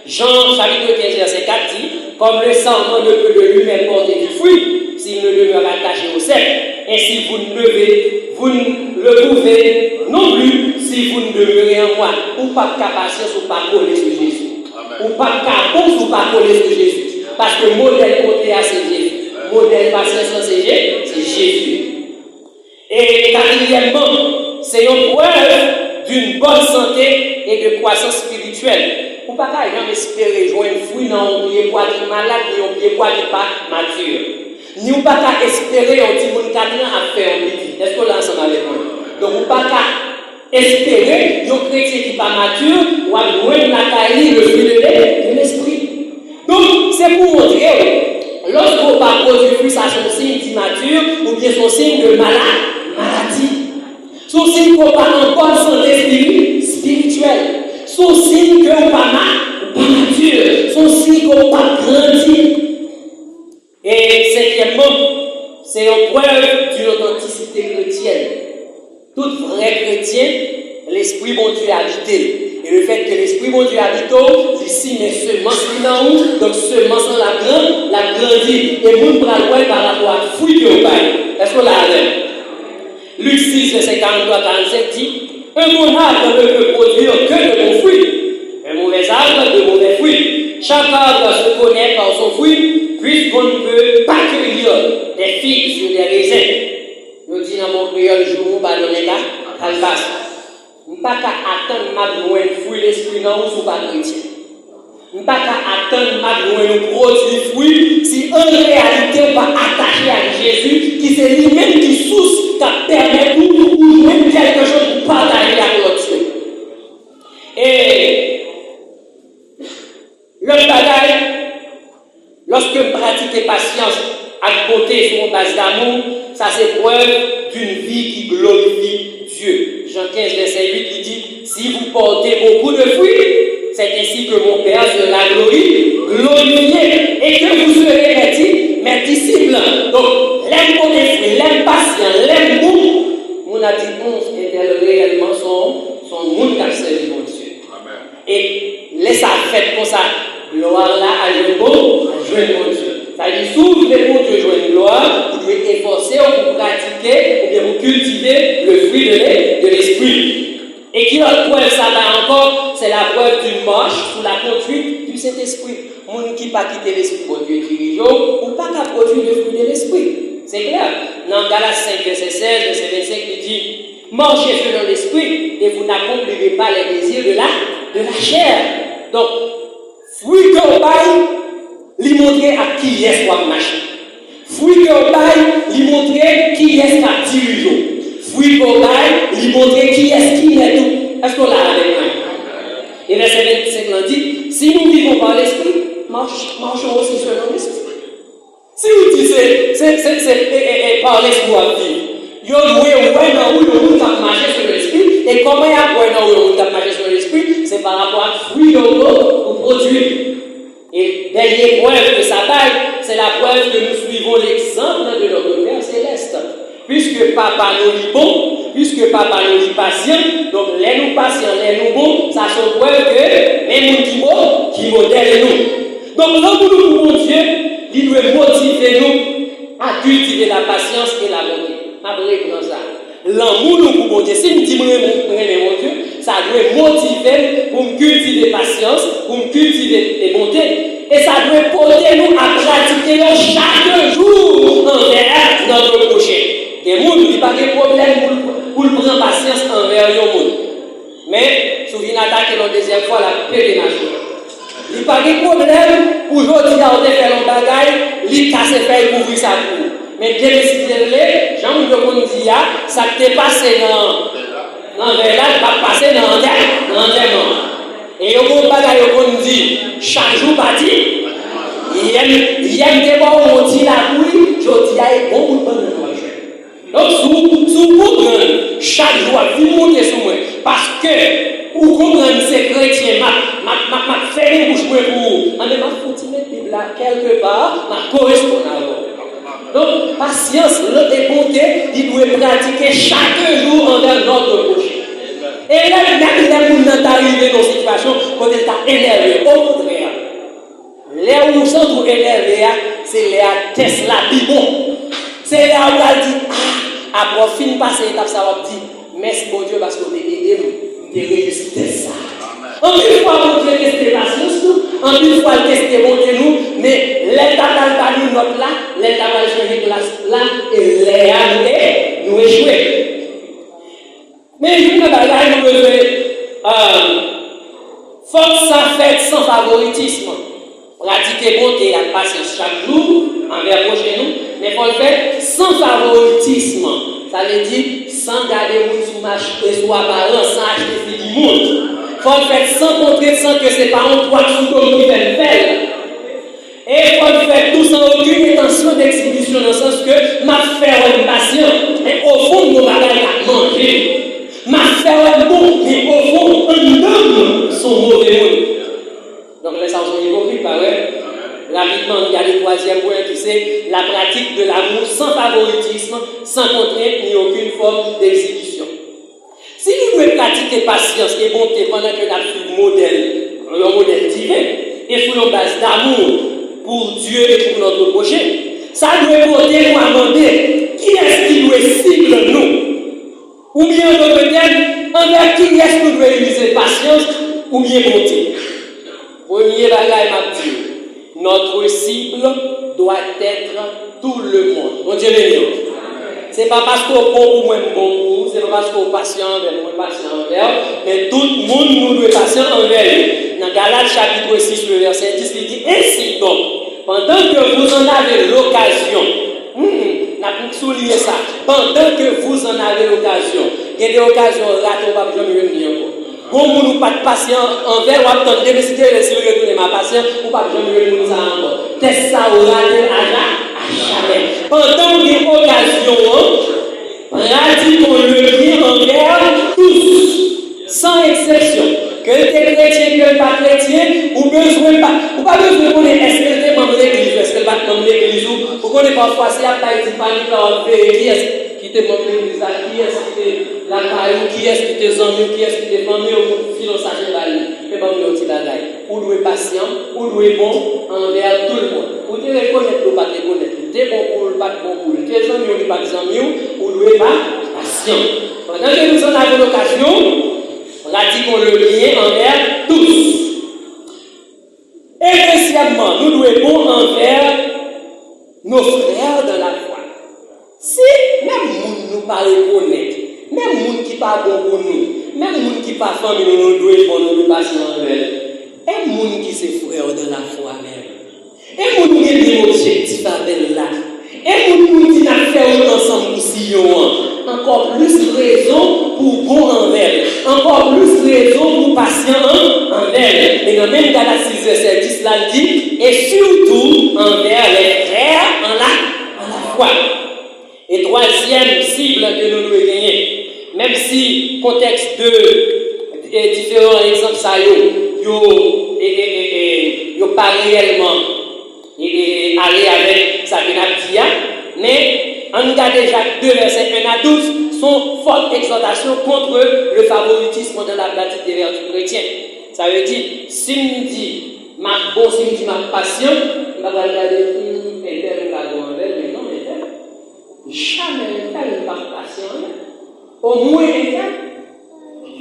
Jean chapitre 15, verset 4 dit, comme le sarment ne peut de lui-même porter du fruit, s'il ne demeure attaché au sec, ainsi vous ne le pouvez non plus si vous ne demeurez en moi, ou pas de patience ou pas coller sur Jésus. Ou pas de carence ou pas coller sur Jésus. Parce que le modèle côté à c'est Jésus. Le modèle patience c'est Jésus. Et quatrièmement, c'est une preuve d'une bonne santé et de croissance spirituelle. Ou pas qu'à jamais espérer jouer une fouille dans un pied poids qui est malade, ni un pied poids qui n'est pas mature. Ni ou pas qu'à espérer un petit monde 4 ans à faire un petit. Est-ce que là ensemble avec moi? Donc ou pas qu'à espérer un chrétien qui n'est pas mature, ou à louer la caille, le fruit de l'esprit. Donc c'est pour montrer, lorsqu'on va produire fruit, ça c'est un signe d'immature, ou bien son signe de maladie. Son signe qu'on va en bonne santé spirituelle. Son signe que on pas mature, son signe qu'on pas grandi. Et cinquièmement, c'est une preuve d'une authenticité chrétienne. Tout vrai chrétien, l'esprit bon Dieu habité. Et le fait que l'esprit bon Dieu habite, ici, mais semence dans où, donc semence dans la grandit. Et vous ne prenez par rapport à fruit de bail. Est-ce qu'on l'a avec? Luc 6, verset 43-47 dit, un bon arbre ne peut produire que de bons fruits, un mauvais arbre de mauvais fruits. Chaque arbre se connaît par son fruit, puisqu'on ne peut pas cueillir des figues sur des raisins. Je dis dans mon créole, je vous parle de l'État, calbas. Je ne peux pas attendre ma besoin de fruits l'esprit non ou pas chrétien. Je ne peux pas attendre ma besoin de produire fruits si en réalité on va attacher à Jésus, qui c'est lui-même qui source, qui permet ou même quelque chose pour partager avec l'autre. Et le bagage, lorsque vous pratiquez patience à côté sur une base d'amour, ça c'est preuve d'une vie qui glorifie Dieu. Jean 15, verset 8, il dit, si vous portez beaucoup de fruits, c'est ainsi que mon Père sera glorifié et que vous serez mes disciples. Donc, l'aime pour des fruits, l'aime patient, l'aime bon, on a dit, on réellement son monde qui a servi mon Dieu. Amen. Et laissez faire comme ça, gloire là à bon, à jouer mon Dieu. C'est-à-dire, si vous voulez pour Dieu jouer une gloire, vous devez efforcer, vous pratiquer, ou bien vous cultiver le fruit de l'esprit. Et qui autre preuve ça va encore, c'est la preuve d'une marche sous la conduite du Saint-Esprit. Moun qui pas quitter l'esprit, bon Dieu dirige, ou pas qu'à produire le fruit de l'esprit. C'est clair. Dans Galates 5, verset 16, verset 25, il dit, marchez selon l'esprit et vous n'accomplirez pas les désirs de la chair. Donc, fruit qu'on baille, lui montrer à qui est-ce qu'on marche. Fruit qu'on baille, lui montrer qui est-ce qu'on dirige. Fruit qu'on baille, lui montrer qui est-ce qui est tout. Est-ce qu'on l'a avec moi? Et verset 25 dit, si nous vivons par l'esprit, marchons aussi selon l'esprit. Si vous dites c'est par l'esprit à vivre, vous devez voir où vous marcher sur l'esprit, et comment il y a où vous marcher sur l'esprit, c'est par rapport à fruit de vous produire. Et dernière preuve de sa taille, c'est la preuve que nous suivons l'exemple de notre Père Céleste. Puisque Papa nous dit bon, puisque Papa nous dit patient, donc les nous patients, les nous bons, ça sont preuve que les nous qui modèlent nous. Donc l'amour pour mon Dieu, il doit motiver nous à cultiver la patience et la bonté. Après, prends ça. L'amour pour mon Dieu, si nous disons mon Dieu, ça doit motiver pour me cultiver patience, pour me cultiver les bontés. Et ça doit porter nous à pratiquer chaque jour envers notre prochain. Les gens n'ont pas de problème pour prendre patience envers le monde. Mais, si vous venez attaquer la deuxième fois, la pèlerinage. Il n'y a pas de problème pour aujourd'hui à faire un bagage, il casse le fer pour ouvrir sa cour. Mais bien décidé, Jean-Claude dit, ça t'est passé dans l'envers là, pas passé dans l'enterrement. Et au bout bagage, on dit, chaque jour parti, il aime des bons, on dit la couille, je dis, il y a beaucoup de bonnes. Donc, sous vous chaque jour, vous montez sur moi. Parce que, pour comprendre ces chrétiens, ma fait une bouche pour vous. Mais ma faut mettre Bible là quelque part, ma correspond à vous. Donc, patience, l'autre bonté, il doit pratiquer chaque jour envers notre prochain. Et là, il y a des gens qui arrivent dans une situation quand il t'a énervé. Au contraire, les où sont tout énervés, c'est les Tesla Bibon. C'est là où elle dit, après fin passer étape, ça va dire, merci mon Dieu parce que vous m'avez aidé, vous avez réussi ça. En une fois, mon Dieu testé patience, en une fois, testé mon Dieu nous, mais l'état dans nous notre là, l'état va changer place là, et les nous échouer. Mais je ne vais pas nous lever. Faut ça fait sans favoritisme. Pratiquer bonté et la patience chaque jour, envers prochain nous, mais il faut le faire sans favoritisme. Ça veut dire sans garder monde sous marche et sous apparence, sans acheter du monde. Il faut le faire sans montrer, sans que ses parents croient sous comme qui fait le faire. Et il faut le faire tout sans aucune intention d'exhibition, dans le sens que ma faire une patience, mais au fond, nos bagages à manger. Ma faire un bon, mais au fond, un homme sont mauvais monde. Donc, les gens sont hypocrites, pareil. Rapidement, il y a le troisième point qui c'est la pratique de l'amour sans favoritisme, sans contrainte ni aucune forme d'exhibition. Si nous voulons pratiquer patience et bonté pendant que nous avons un modèle divin, et sur une base d'amour pour Dieu et pour notre prochain, ça doit porter nous à demander qui est-ce qui doit cibler nous. Ou bien en d'autres termes, envers qui est-ce que nous devons utiliser patience ou bien bonté. Premier bagage m'a dit, notre cible doit être tout le monde. Bon Dieu béni. C'est pas parce qu'on bon pour moi bon pour vous, c'est pas parce qu'on patient envers moi patient envers, mais tout le monde nous doit patient envers lui. Dans Galates chapitre 6, le verset 10, il dit ainsi donc, pendant que vous en avez l'occasion, n'a souligné ça, pendant que vous en avez l'occasion, il y a des occasions ratées, on va jamais venir encore. Bon, nous pas de patient envers ou attendre de décider si vous retournez ma patience ou pas jamais venir ça encore. Test ça au raté à jamais. Pendant qu'il y a une occasion, pratiquons le bien envers tous, sans exception. Que tu es chrétien, que tu n'es pas chrétien, ou pas besoin de connaître est-ce que tu es membre de l'église, est-ce que tu es membre de l'église, ou qu'on est parfois si à taille de panique, qui est-ce qui est membre de l'église, qui est-ce qui est la caillou, qui est-ce qui est amis, qui est-ce qui est famille, ou philosophe de mais pas de petit bagaille. Ou doit patient, ou doit bon envers tout le monde. Ou tu reconnaître ou pas te reconnaître, tu es bon pour le pas bon pour le, tu es amis ou pas des amis, ou doit pas patient. Pendant que nous en avons l'occasion, pratiquons le bien envers tous. Especiellement, nous devons être bons envers nos frères dans la foi. Si même nous ne parlons pas honnête, même les gens qui ne sont pas bons pour nous, même les gens qui ne sont pas famille, nous devons être bons, nous devons passer envers. Et les gens qui sont frères dans la foi même. Et nous avons des objectifs avec là. Et nous disons faire ensemble aussi, encore plus raison pour bon envers, encore plus raison pour patient envers. Mais dans même Galates 6, verset 10, là, dit, et surtout envers les frères en la foi. Et troisième cible que nous devons gagner, même si le contexte de différents exemples, ça yo pas réellement aller avec sa benabdia, mais on regarde déjà 2 versets 1 à 12 sont fortes exhortations contre le favoritisme dans la pratique des vertus chrétiennes. Ça veut dire, si me dit ma bon, si me dit ma passion, je vais regarder tel la grandeur, mais non, mais tel. Jamais tel ma passion. Au moins tel.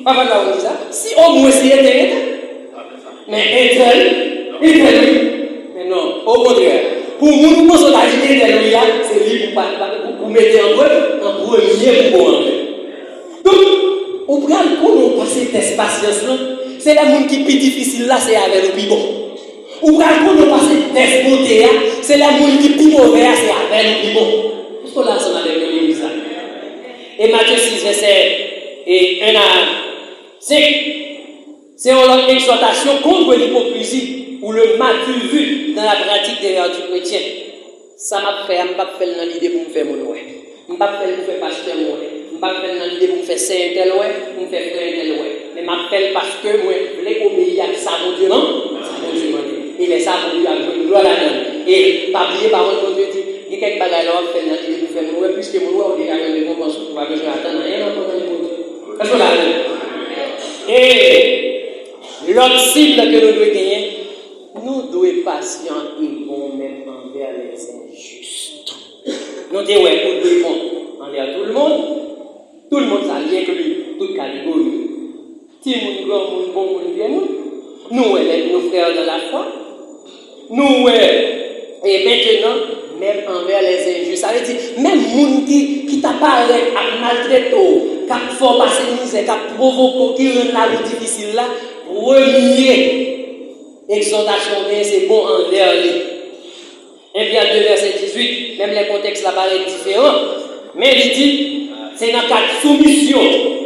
Pas mal là ça. Si au moins c'est tel. Mais tel, mais non, au contraire. Pour nous, pensons que l'agité de l'Ouïa, c'est lui pour mettre en premier pour en fait. Donc, on regarde pour nous passer cette patience-là, c'est la monde qui est plus difficile là, c'est avec le plus bon. On regarde pour nous passer cette beauté-là, c'est la monde qui est plus mauvais, c'est avec le plus bon. Parce qu'on l'a ensemble avec l'église là. Et Matthieu 6, verset 1 à 5, c'est une exhortation contre l'hypocrisie ou le mal vu dans la pratique des vertus chrétiennes. Ça m'a fait, je ne vais pas faire dans l'idée pour me faire mon oué. Je ne vais pas faire pour faire pasteur mon oué. Je ne vais pas faire dans l'idée pour me faire saint tel oué, pour me faire frère tel oué. Mais je m'appelle parce que moi, je voulais obéir à ça, mon Dieu, non? Ça, mon Dieu, m'a dit. Il est ça, mon Dieu, à jouer gloire là-dedans. Et pas oublier, par contre, mon Dieu dit, il y a quelques bagages là, on fait dans l'idée pour faire mon oué, puisque mon oué, on dit, il y a une récompense pour pas besoin d'attendre rien encore dans le monde. Est-ce que là, et l'autre cible que nous devons gagner, nous devons être patients et bons même envers les injustes. Nous devons être bons envers tout le monde ça vient que lui, toute catégorie. Petit monde, grand monde, bon monde, vieux monde. Nous, nos frères dans la foi. Nous, et maintenant, même envers les injustes. Ça veut dire, même les gens qui t'apparaissent à maltraiter, qui font passer misère, qui provoquent, qui rendent la vie difficile là, relier. Exhortation, c'est bon envers lui. Et bien, 2 verset 18, même les contextes là paraissent différents. Mais il dit, c'est dans le cas de soumission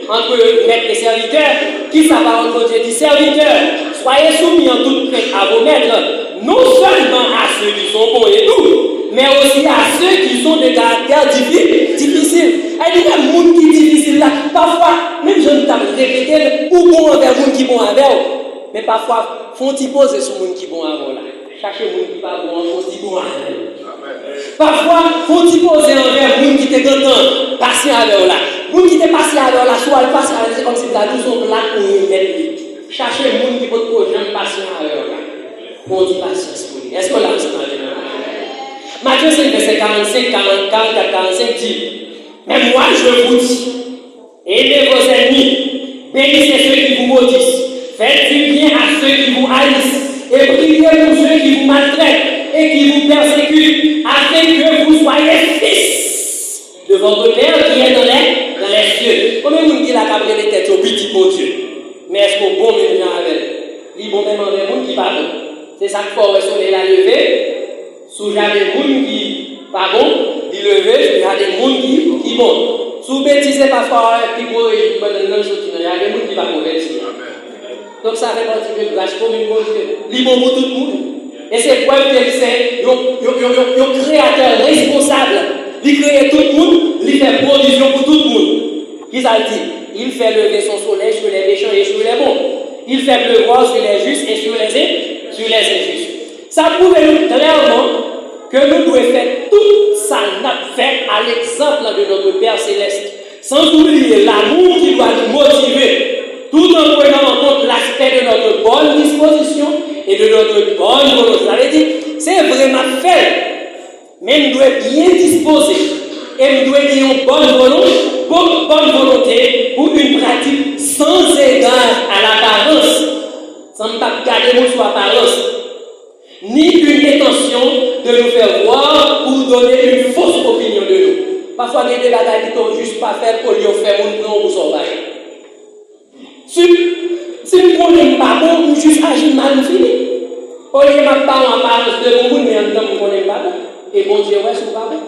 entre maître et serviteur, qui ça va entre Dieu dit serviteur, soyez soumis en toute crainte à vos maîtres, non seulement à ceux qui sont bons et doux, mais aussi à ceux qui sont de caractère difficile. Il y a des gens qui sont difficiles là, parfois, même je ne t'ai répété, ou bon envers les gens qui sont avec eux. Mais parfois, faut-ils poser sur les gens qui sont avant là. Cherchez les gens qui ne sont pas bons, faut-ils bon avec. Parfois, faut-ils poser envers les gens qui étaient contents, patient avec eux là. Les gens qui étaient patients avec eux là, soit ils passent avec eux comme si la douce sont là pour les mettre. Cherchez les gens qui peuvent être jeunes patients avec eux là. Pour dire patience pour lui. Est-ce que là, vous entendez? Matthieu 5, verset 45, 44, 45 dit, mais moi je vous dis, aimez vos ennemis, bénissez ceux qui vous maudissent. Faites du bien à ceux qui vous haïssent et priez pour ceux qui vous maltraitent et qui vous persécutent, afin que vous soyez fils de votre Père qui est dans les cieux. Combien de gens qui la cabré les têtes au petit bon Dieu? Mais est-ce qu'on bon même gens avec? Il bon même avec les gens qui parlent. C'est ça qu'il faut ressonner la levée. Sous jamais des gens qui pas bon, il lever, il y a des gens qui bon. Sous bêtise parfois, qui vont il y a des gens qui va convertir. Donc ça fait partie de l'âge comme une bonne Dieu. Il est bon pour tout le monde. Et c'est quoi que c'est un créateur responsable. Il crée tout le monde, il fait provision pour tout le monde. Qu'est-ce qu'il dit? Il fait lever son soleil sur les méchants et sur les bons. Il fait pleuvoir sur les justes et sur les injustes. Ça prouve clairement que nous devons faire tout ça fait à l'exemple de notre Père Céleste. Sans oublier l'amour qui doit nous motiver. Tout en prenant en compte l'aspect de notre bonne disposition et de notre bonne volonté. Ça veut dire, c'est vraiment fait. Mais nous devons bien disposer. Et nous devons avoir une bonne volonté pour une pratique sans égard à l'apparence. Sans ne pas garder nous sur l'apparence. Ni une intention de nous faire voir ou donner une fausse opinion de nous. Parfois, il y a des bagages qui ne sont juste pas faits pour lui faire un plan pour son bail. Si nous ne prenons pas bon, nous juste agir mal, nous finissons. Au lieu de parler en apparence de bon monde, mais en temps, vous connaissez pas bon. Et bon Dieu, ouais, c'est pas bon.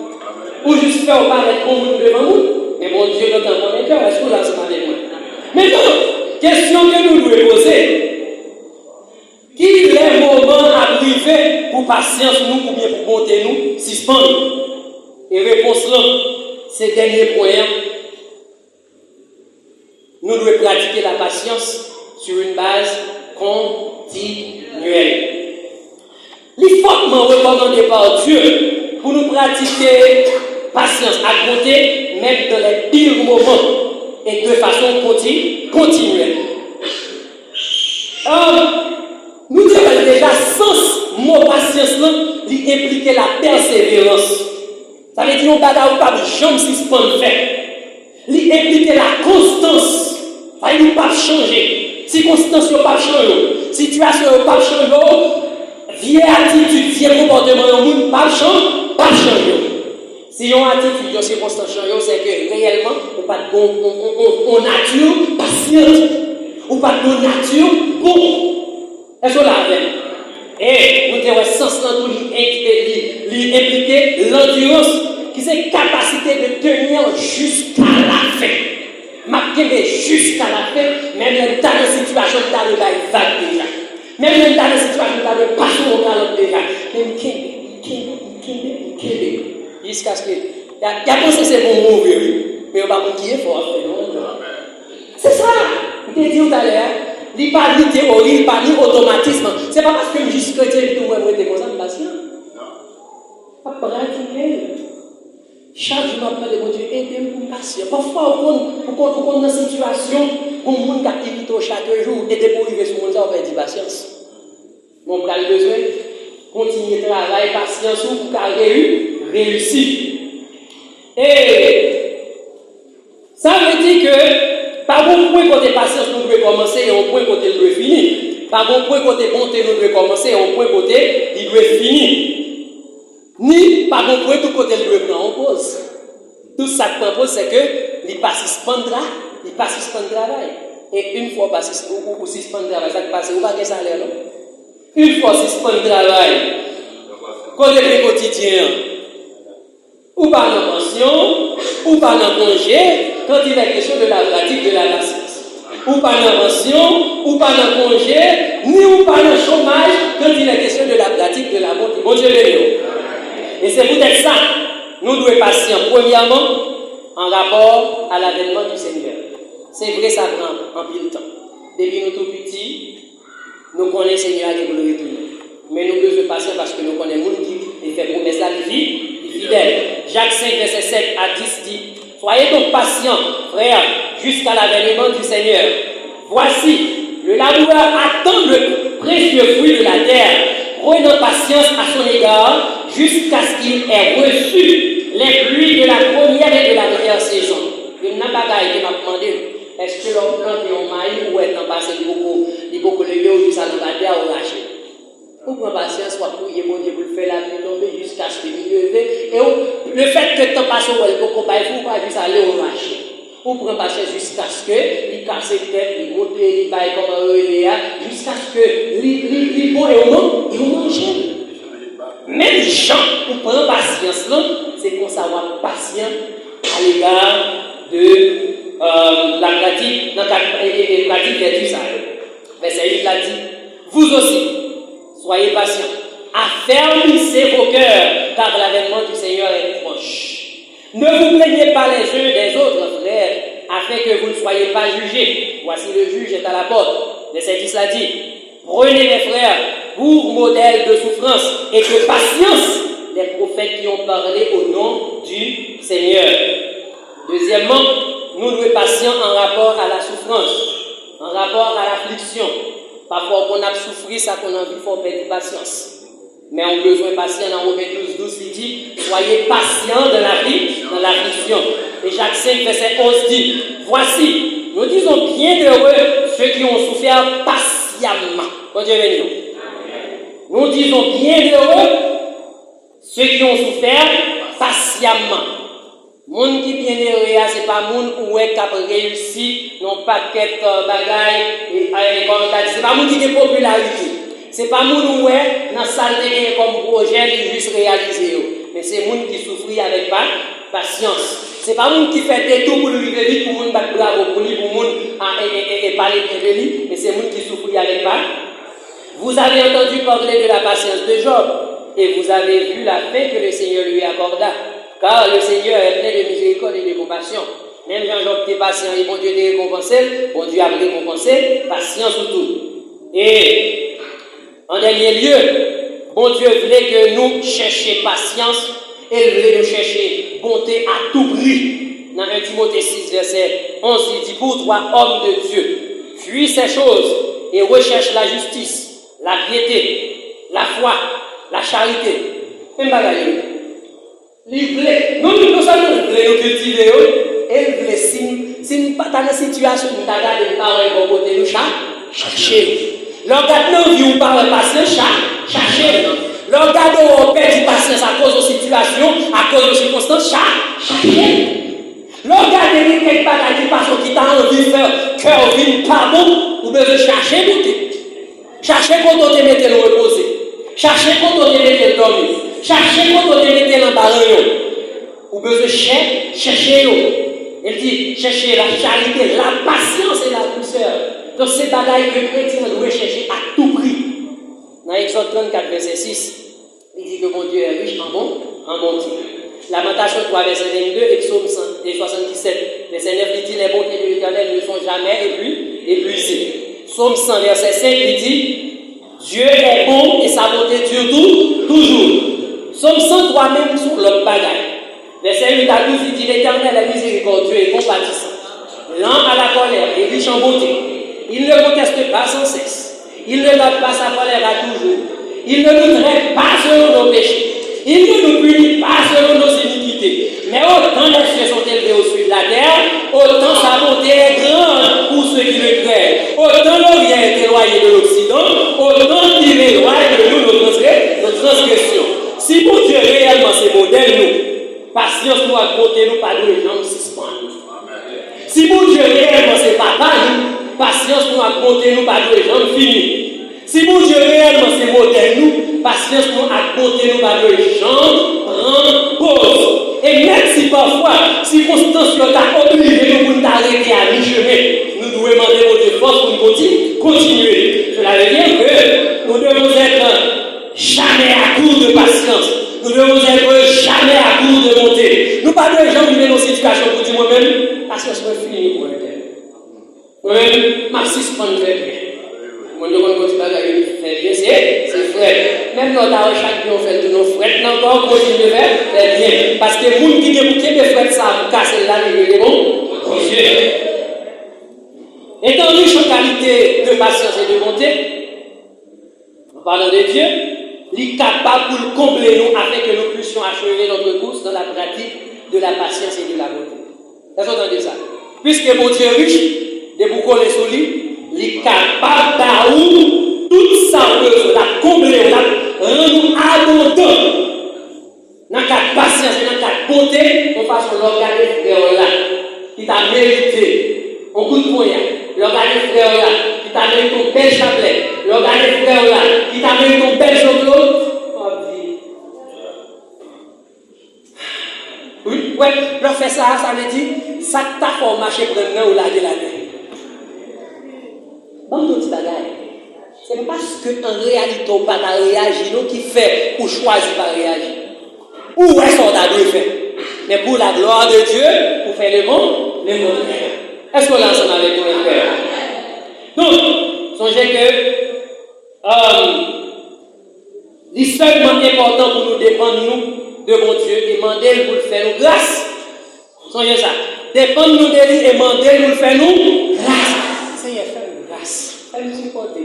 Ou juste faire paraître bon monde devant vous, mais bon Dieu, dans ton cœur, est-ce que vous l'avez avec moi? Maintenant, question que nous devons poser. Qui est le moment à priver pour patience nous ou bien pour bonté nous, suspendre? Et réponse là, c'est dernier point. Nous devons pratiquer la patience sur une base continuelle. L'effort recommandé par Dieu pour nous pratiquer patience à côté, même dans les pires moments et de façon continuelle. Nous avons déjà sens mot patience qui implique la persévérance. Ça veut dire qu'on ne peut pas jamais suspendre faire. Il implique la constance. Ça veut dire qu'on ne peut pas changer. Circonstances ne peuvent pas changer. Situation ne peut pas changer. Vieille attitude, vieille comportement, on ne peut pas changer. Si on a une attitude, une circonstance change, c'est que réellement, on pas de bon nature patiente. Ou pas de nature bon. Est-ce que là, et nous avons sens dans tout impliquer l'endurance, qui c'est capacité de tenir jusqu'à la fin. Marquer jusqu'à la fin, même dans la situation où tu as vague déjà. Même dans la situation où tu as passé au calme déjà. Même jusqu'à ce que. Il y a pensé que c'est bon mauvais, mais on va pas qui est fort. C'est ça. Je t'ai dit tout à l'heure. Il n'y a pas de théorie, il n'y a pas d'automatisme. Ce n'est pas parce que je suis chrétien que tout le monde est comme ça, patient. Pas pratiquer. Chaque jour, je parle de mon Dieu, aidez-moi pour patient. Parfois, on est dans une situation où on a activité chaque jour, et pour arriver sur mon Dieu, on va dire patience. Mon frère a besoin de continuer de travailler, patience, pour réussir. Et ça veut dire que par bon point côté patience, nous devons commencer et au point côté nous devons finir. Par bon point côté bonté, nous devons commencer et au point côté il doit finir. Ni par bon point tout côté nous devons prendre en pause. Tout ça qui prend en pause, c'est que il passe suspendre travail. Et une fois passé ou suspendre travail, ça qui passe, ou pas de salaire, non? Une fois suspendre travail, côté du quotidien, ou pas dans pension, ou pas dans congé, quand il est question de la pratique de la patience. Ou pas dans pension, ou pas dans congé, ni ou pas dans chômage, quand il est question de la pratique de la bonté. Bon Dieu béni. Et c'est peut-être ça, nous devons être patients. Premièrement, en rapport à l'avènement du Seigneur. C'est vrai, ça prend un peu de temps. Depuis nous tout petits, nous connaissons le Seigneur qui est retourner. Mais nous devons être patients parce que nous connaissons le monde qui fait promesse à la vie fidèle. Jacques 5, verset 7 à 10 dit: soyez donc patients, frères, jusqu'à l'avènement du Seigneur. Voici, le laboureur attend le précieux fruit de la terre, prenant patience à son égard, jusqu'à ce qu'il ait reçu les pluies de la première et de la dernière saison. Il n'a pas qui m'a demandé, est-ce que l'on plante un maïs ou est-ce qu'on passe beaucoup de lieux où ça nous a terre au lâcher? Ou prendre patience, soit prier, mon Dieu, vous le faites la pluie tomber jusqu'à ce qu'il lève. Et le fait que le temps passe au well, vous pas juste aller au marché. Ou prendre patience jusqu'à ce que il casse les têtes, il monte, il baille comme un relais, jusqu'à ce que il bon et au monde, il mange. Même les gens, pour prendre patience, c'est qu'on savoir patient à l'égard de la pratique, dans la pratique vertu ça. Verset 8 l'a dit, vous aussi, soyez patients, affermissez vos cœurs, car l'avènement du Seigneur est proche. Ne vous plaignez pas les uns des autres, frères, afin que vous ne soyez pas jugés. Voici le juge est à la porte. Verset 10 l'a dit, prenez mes frères pour modèle de souffrance et de patience les prophètes qui ont parlé au nom du Seigneur. Deuxièmement, nous devons être patients en rapport à la souffrance, en rapport à l'affliction. Parfois, on a souffert, ça qu'on a envie, il faut perdre patience. Mais on a besoin de patience. Dans Romains 12, il dit, soyez patients dans la vie, dans l'affliction. Et Jacques 5, verset 11 dit, voici, nous disons bien heureux ceux qui ont souffert patiemment. Bon Dieu béni. Nous disons bien heureux ceux qui ont souffert patiemment. Monde qui bien heureux, c'est pas monde où est cap réussi, non pas quelque bagaille, c'est pas monde qui a popularité. Ce n'est pas moun ouais dans salle de comme projet qui juste réalisé, mais c'est moun qui souffre avec patience. Ce n'est pas moun qui fait des tout pour lui vite, pour moun battre bravo pour lui, pour moun et parler de lui, mais c'est moun qui souffre avec Vous avez entendu parler de la patience de Job et vous avez vu la paix que le Seigneur lui accorda, car le Seigneur est plein de miséricorde et de compassion. Même Jean-Job était patient et bon Dieu t'a récompensé, bon Dieu a récompensé, patience ou tout. Et en dernier lieu, bon Dieu voulait que nous cherchions patience et il voulait nous chercher bonté à tout prix. Dans 1 Timothée 6, verset 11, il dit pour toi, homme de Dieu, fuis ces choses et recherche la justice, la piété, la foi, la charité. Même bagaille. Il voulait, nous seulement nous cultiver et il voulait, si nous pas dans la situation où nous avons des paroles pour côté nous chercher. L'organe vie ou par patience, chercher. L'organe on perd du patience à cause de situations, à cause de circonstances, chercher. L'organe quelque part qui passe qui t'a envie de faire cœur vide pardon, ou besoin chercher beauté. Chercher quand on te mette le reposer. Chercher quand on te mette le dormir. Chercher quand on te mette le barreau. Ou besoin chercher. Il dit chercher la charité, la patience et la douceur. Donc c'est bagaille que le chrétien doit chercher à tout prix. Dans Exode 34, verset 6, il dit que mon Dieu est riche en bonté. Lamentation 3, verset 22 et Psaume 77, verset 9, il dit les bontés de l'Éternel ne sont jamais épuisées. Psaume 100, verset 5, il dit Dieu est bon et sa bonté dure toujours. Psaume 103, même sur l'autre bagaille. Verset 8 à 12, il dit l'Éternel est miséricordieux et compatissant, lent à la colère et riche en bonté. Il ne conteste pas sans cesse. Il ne donne pas sa colère à toujours. Il ne nous traite pas selon nos péchés. Il ne nous punit pas selon nos iniquités. Mais autant les cieux sont élevés au-dessus de la terre, autant sa bonté est grande pour ceux qui le craignent. Autant l'Orient est éloigné de l'Occident, autant il éloigne de nous nos transgressions. Si mon Dieu réellement c'est modèle, nous, patience nous a côté nous, pas de jambes suspendent. Si mon Dieu réellement c'est papa, nous, patience nous a côté nous, pas de jambes finies. Si mon Dieu réellement c'est modèle, nous, patience nous a côté nous, pas de jambes prendre pause. Et même si parfois, circonstances qui ont obligé nous pour t'arrêter à mi-chemin, nous devons demander aux forces pour nous continuer. Cela veut dire que nous devons être jamais à court de patience. Nous devons être jamais à court de bonté. Nous pas de gens qui viennent dans une situation pour dire moi-même, parce que je veux finir pour être. Moi-même, ma suspendre fait bien. Moi, je continue à faire bien, c'est vrai. Même quand chaque jour on fait tous nos frères, encore continue de faire bien. Parce que les gens qui ont des frères, ça pour casser la ligne, bon Dieu. Étant riche en qualité de patience et de bonté, en parlant de Dieu, il est capable de combler nous afin que nous puissions achever notre course dans la pratique de la patience et de la bonté. Vous entendez ça? Puisque mon Dieu est riche, de beaucoup les solides, il est capable d'avoir toute sa œuvre, la combler, la rendre nous abondants. Dans le cas de patience et dans le cas de bonté, on fasse l'organisme frère là, qui t'a mérité un coup de poignard. L'organisme frère là, qui t'a mérité un bel chapelet. L'organisme frère là, qui t'a mérité un bel chocolat. Oui, ouais, leur fait ça, ça veut dire, ça t'a fait marcher pour un ou la de la main. Bon, tout ce bagaille. Ce n'est pas ce qu'en réalité, on pas réagir, nous qui fait ou choisir pas réagir. Où est-ce qu'on a dû faire? Mais pour la gloire de Dieu, pour faire le bon. Est-ce qu'on est ensemble avec nous, les frères? Donc, songez que il est seulement important pour nous dépendre nous de mon Dieu et demander pour le faire nous grâce. Songez ça. Dépendre nous de lui et demander pour le faire nous grâce. Seigneur, fais-nous grâce. Fais-nous supporter.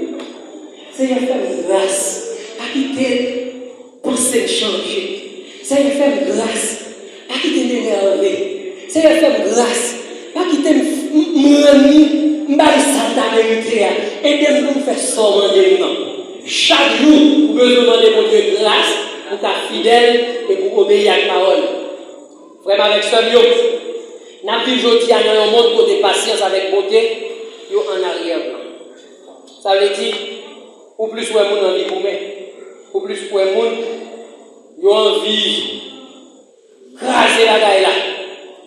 Seigneur, fais-nous grâce. Pas quitter penser changer. Seigneur, fais-nous grâce. Pas quitter m'énerver. Seigneur, fais-nous grâce. Pas quitter m'ennuyer. Ça t'a mérité. Aidez-nous pour faire sortir de nous. Chaque jour, vous besoin demander pour Dieu grâce, pour être fidèle et pour obéir à la parole. Vraiment, avec ce mieux, nous avons aujourd'hui dans un monde de patience avec beauté, en arrière-plan. Ça veut dire, ou plus ouais moun envie pour ou plus ouais moun yo envie craser la gaille là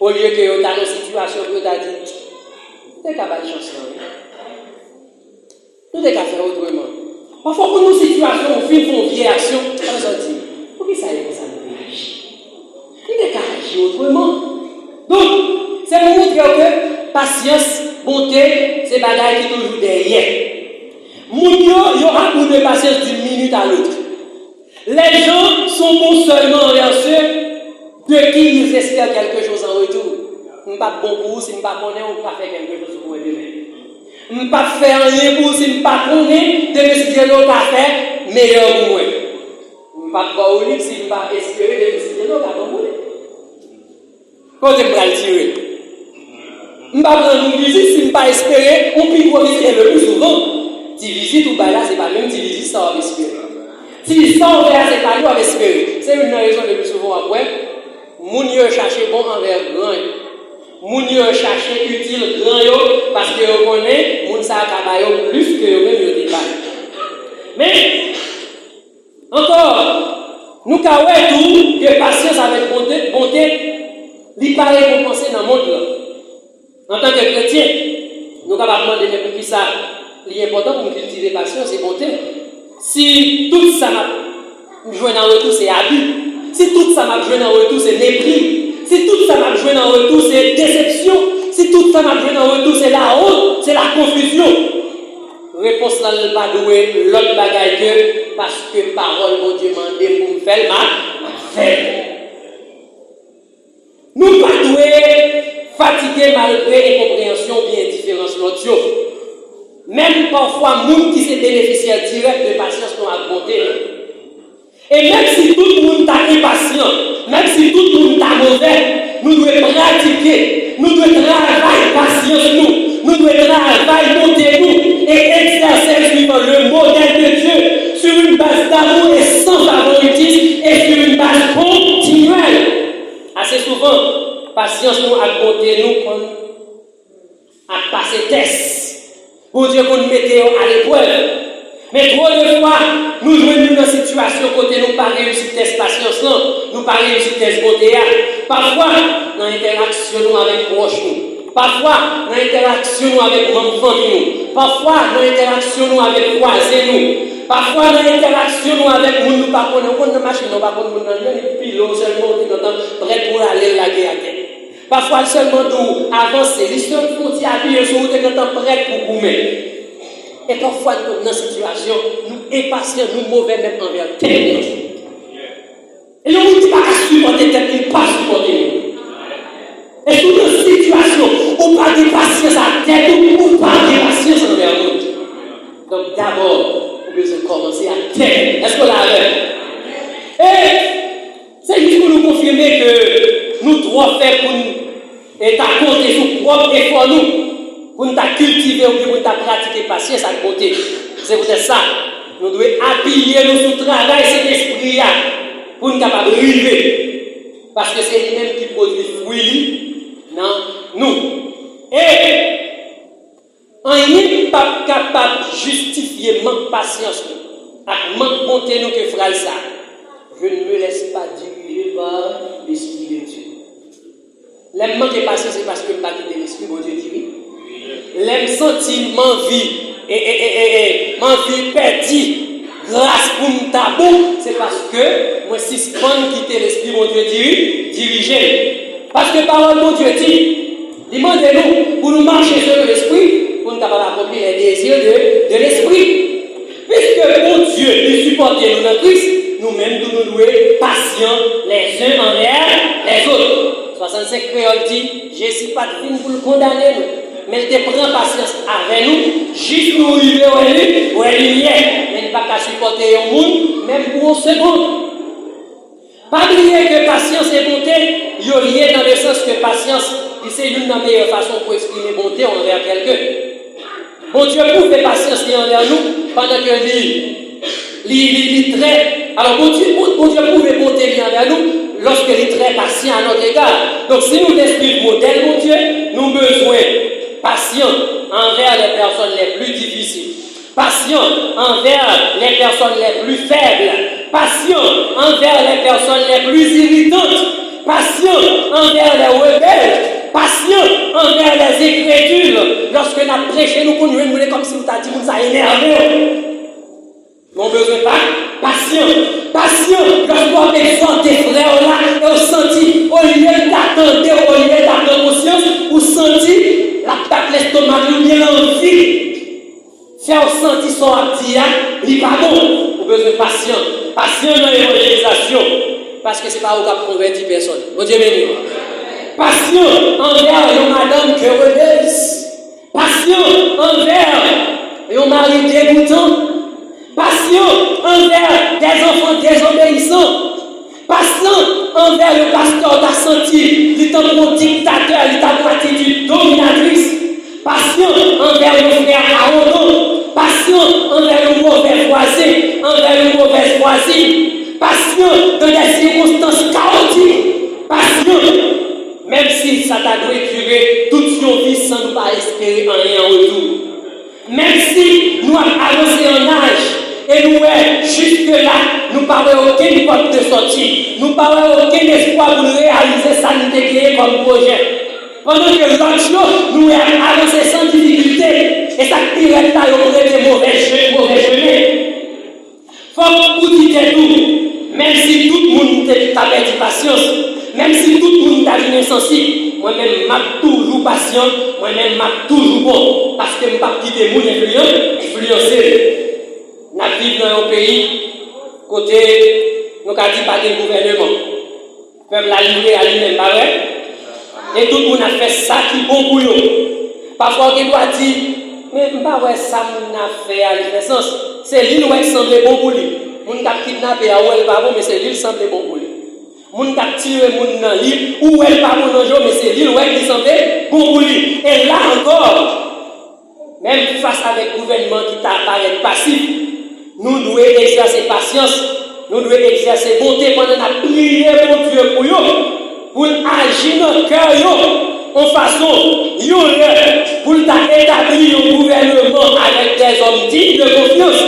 au lieu que yo dans une situation que t'a dit t'es capable de chance là nous t'es capable faire autrement parfois pour nos situations on fait une vieille action on se dit pour qui ça est comme ça nous réagir il est capable d'agir autrement donc c'est pour montrer que patience bonté c'est bagaille qui toujours derrière moun yo a beaucoup de patience d'une minute à l'autre. Les gens sont bons seulement envers ceux de qui ils espèrent quelque chose en retour. Je ne suis pas bon pour vous si je ne pas connais, on ne peut pas faire quelque chose pour vous demain. Je ne peux pas faire rien pour vous si je ne pas connais, de me dire qu'on va faire meilleur pour moi. Je ne peux pas voir au livre si je ne pas espérer de me dire qu'on va faire pour moi. Quand je vais le tirer. Je ne peux pas prendre une visite si je ne pas espérer, on peut vous visiter le plus souvent. Si visite ou pas là, ce n'est pas même si visite, ça va espérer. Si ça on fait, c'est pas nous à espérer. C'est une raison le plus souvent après. Moun yo chercher bon envers grand. Moun yo chercher utile grand yo parce que yo connaît moun sa kabayo plus que yo même yo dépasse. Mais encore nous ka ouais tout que patience avec bonté li pas récompensé dans le monde là. En tant que chrétien, nous capable demander mais pour qui ça l'important pour cultiver patience et bonté. Si tout ça m'a joué en retour, c'est abus. Si tout ça m'a joué en retour, c'est mépris. Si tout ça m'a joué en retour, c'est déception. Si tout ça m'a joué en retour, c'est la honte, c'est la confusion. Réponse là, ne pas doué l'autre bagaille que parce que parole, mon Dieu, m'a demandé pour me faire ma fait. Nous pas doué fatigué malgré incompréhension bien différence l'autre chose. Même parfois, nous qui sont bénéficiaires directs de patience nous a bonté. Et même si tout le monde est impatient, même si tout le monde est mauvais, nous devons pratiquer, nous devons travailler patience nous devons travailler monter nous et exercer suivant le modèle de Dieu sur une base d'amour et sans favoritisme et sur une base continuelle. Assez souvent, patience nous a bonté nous quand à passer test. Pour Dieu qu'on nous mette à l'épreuve. Mais trop de fois, nous jouons dans une situation côté nous pas réussir test patience, nous pas réussir test bonté. Parfois, dans l'interaction avec proches nous. Parfois, dans l'interaction avec notre famille nous. Parfois, dans l'interaction avec voisins nous. Parfois, dans l'interaction avec nous, nous pas connaissons, on machine, nous pas connaissons, nous pilote seulement, prêt pour aller la guerre. Parfois seulement nous avancer, l'histoire de frontière appuyer sur nous, nous prêts pour vous mettre. Et parfois nous dans cette situation, nous impatients, nous mauvais même envers terre. Et nous ne dit pas qu'à supporter terre, il ne pas supporter nous. Et sous une situation où pas de patience à terre, ou pas de patience envers nous. Donc d'abord, nous devons commencer à terre. Est-ce qu'on l'a fait? Et c'est juste pour nous confirmer que nous devons faire pour nous et t'as compté sur propre effort nous pour nous cultiver ou pour nous pratiquer patience à côté. C'est peut-être ça. Nous devons appuyer nous sur le travail cet esprit pour nous capables de arriver. Parce que c'est lui-même qui produit fruit dans nous. Et on n'est pas capable de justifier manque de patience avec manque de bonté nous que frère ça. Je ne me laisse pas diriger par l'Esprit de Dieu. L'aime manquer patience, c'est parce que je ne pas quitter l'Esprit, mon Dieu dit oui. L'aime sentir m'envie perdue grâce pour mon tabou, c'est parce que moi, si je quitter l'Esprit, mon Dieu dit oui, diriger. Parce que parole, mon Dieu dit, demandez-nous pour nous marcher sur l'Esprit, pour nous accomplir les désirs de l'Esprit. Puisque mon Dieu nous supporte nous dans Christ, nous-mêmes nous devons être patients les uns envers les autres. 65 créoles dit, je ne suis pas de pour le condamner, mais il te prend patience avec nous, juste nous arriver au lumière, mais ne pas qu'à supporter le monde, même pour une seconde. Pas oublier que patience et bonté, il y a lié dans le sens que patience, c'est l'une des meilleures façons pour exprimer bonté envers quelqu'un. Bon Dieu prouve patience envers nous pendant que il traite. Alors bon Dieu prouve bonté envers nous lorsque il est très patient à notre égard. Donc si nous descrivons modèle, mon Dieu, nous avons besoin de patience envers les personnes les plus difficiles. patient envers les personnes les plus faibles, patient envers les personnes les plus irritantes, patient envers les rebelles, patient envers les incrédules. Lorsque nous avons prêché, nous connaissons comme si nous avons dit que nous avons énervé. Mon besoin pas patient. Patient, lorsqu'on exhorte des frères là, et on sentit, au lieu d'attendre conscience, ou sentit la tape l'estomac, ou bien l'envie. Faire sentir son abdia, il n'est pas bon. On besoin patient. Patient dans l'évangélisation. Parce que ce n'est pas au cap convertir personne. Bon Dieu béni. Patient envers une madame que rebelle. Patient envers un mari dégoûtant. Patient envers des enfants désobéissants. Patient envers le pasteur qui a senti, il est un dictateur, il est une attitude dominatrice. Patient envers le frère arrogant. Patient envers le mauvais voisin, envers le mauvais voisine. Patient dans des circonstances chaotiques. Patient, même si ça t'a dû durer toute nos vies sans nous pas espérer rien en retour. Même si nous avons avancé en âge et nous, jusque-là, nous n'avons aucune porte de sortie. Nous n'avons aucun espoir pour réaliser ça nous créé comme projet. Pendant que l'autre, nous avons avancé sans difficulté. Et ça tire là, on aurait des mauvais chemins. Faut que vous dites tout. Même si tout le monde a perdu patience, même si tout le monde a été insensible, moi-même, je suis toujours patient, moi-même, je suis toujours bon. Parce que je ne peux pas quitter mon influencer. Nous vivons dans un pays, côté, nous avons dit pas de gouvernement. Le peuple a livré à lui-même, pas vrai? Et tout le monde a fait ça qui est bon pour eux. Parfois, on doit dire, mais je ne sais pas ça qu'on a fait à l'essence. C'est l'île où elle semble bon pour lui. On a kidnappé à où elle pas bon, mais c'est l'île qui semble bon pour lui. On a tiré dans l'île où elle pas bon, mais c'est l'île où elle semble bon pour lui. Et là encore, même face avec le gouvernement qui t'apparaît passif, nous devons exercer patience, nous devons exercer bonté pendant la prière pour Dieu pour eux, pour agir dans le cœur. En façon, pour établir un gouvernement avec des hommes dignes de confiance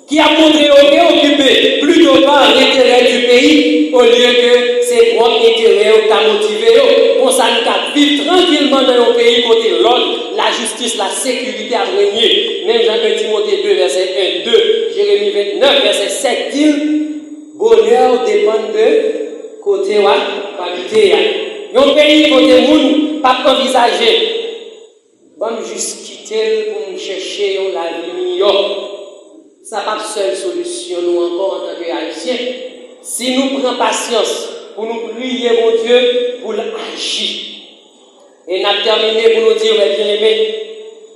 qui a montré préoccupé plutôt par l'intérêt du pays au lieu que ses propres intérêts qui motivé. Pour ça, nous vivre tranquillement dans un pays côté l'ordre, la justice, la sécurité a régné. Même Jean Timothée 2, verset 1, 2, Jérémie 29, verset 7 dit bonheur dépend de côté où habiter. Un pays côté moun pas envisager. Bon juste quitter pour chercher la vie meilleure. Ça pas seule solution nous encore en tant qu'Haïtiens. Si nous prenons patience pour nous prier mon Dieu pour l'agir. Et nous terminé pour nous dire mes bien-aimés,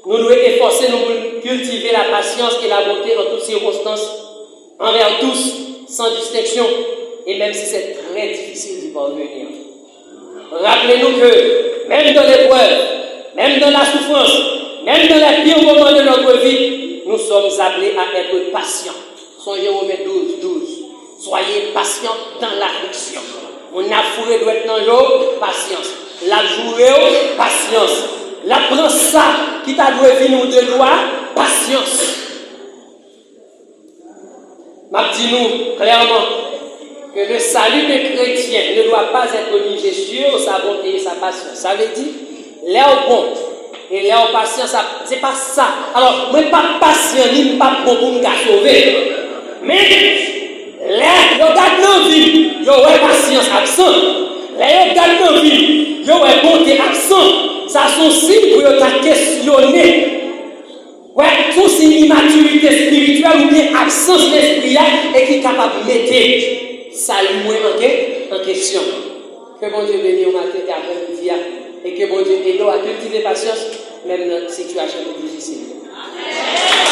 nous devons efforcer nous pour cultiver la patience et la bonté dans toutes circonstances envers tous sans distinction et même si c'est très difficile d'y parvenir. Rappelez-nous que même dans l'épreuve, même dans la souffrance, même dans les pires moments de notre vie, nous sommes appelés à être patients. Songez Romains 12, 12. Soyez patients dans l'affliction. On a fourré doit être dans l'eau, patience. La journée, patience. La prend ça qui t'a doué venir de loi, patience. M'a dit nous clairement que le salut des chrétiens ne doit pas être obligé sur sa bonté et sa patience. Ça veut dire, l'air bon et l'air patient, c'est pas ça. Alors, moi, pas patient, ni pas bon pour nous sauver. Mais, l'air, yo garde nos vies, yo ouais patience absent. L'air, yo garde nos vies, yo ouais bonté absent. Ça sont signes pour yo questionner. Ouais, tout signe d'immaturité spirituelle ou bien absence d'esprit et qui est capable de mettre salut en question. Que bon Dieu bénisse au matin et après-midi et que bon Dieu aide à cultiver patience même dans une situation difficile. Amen.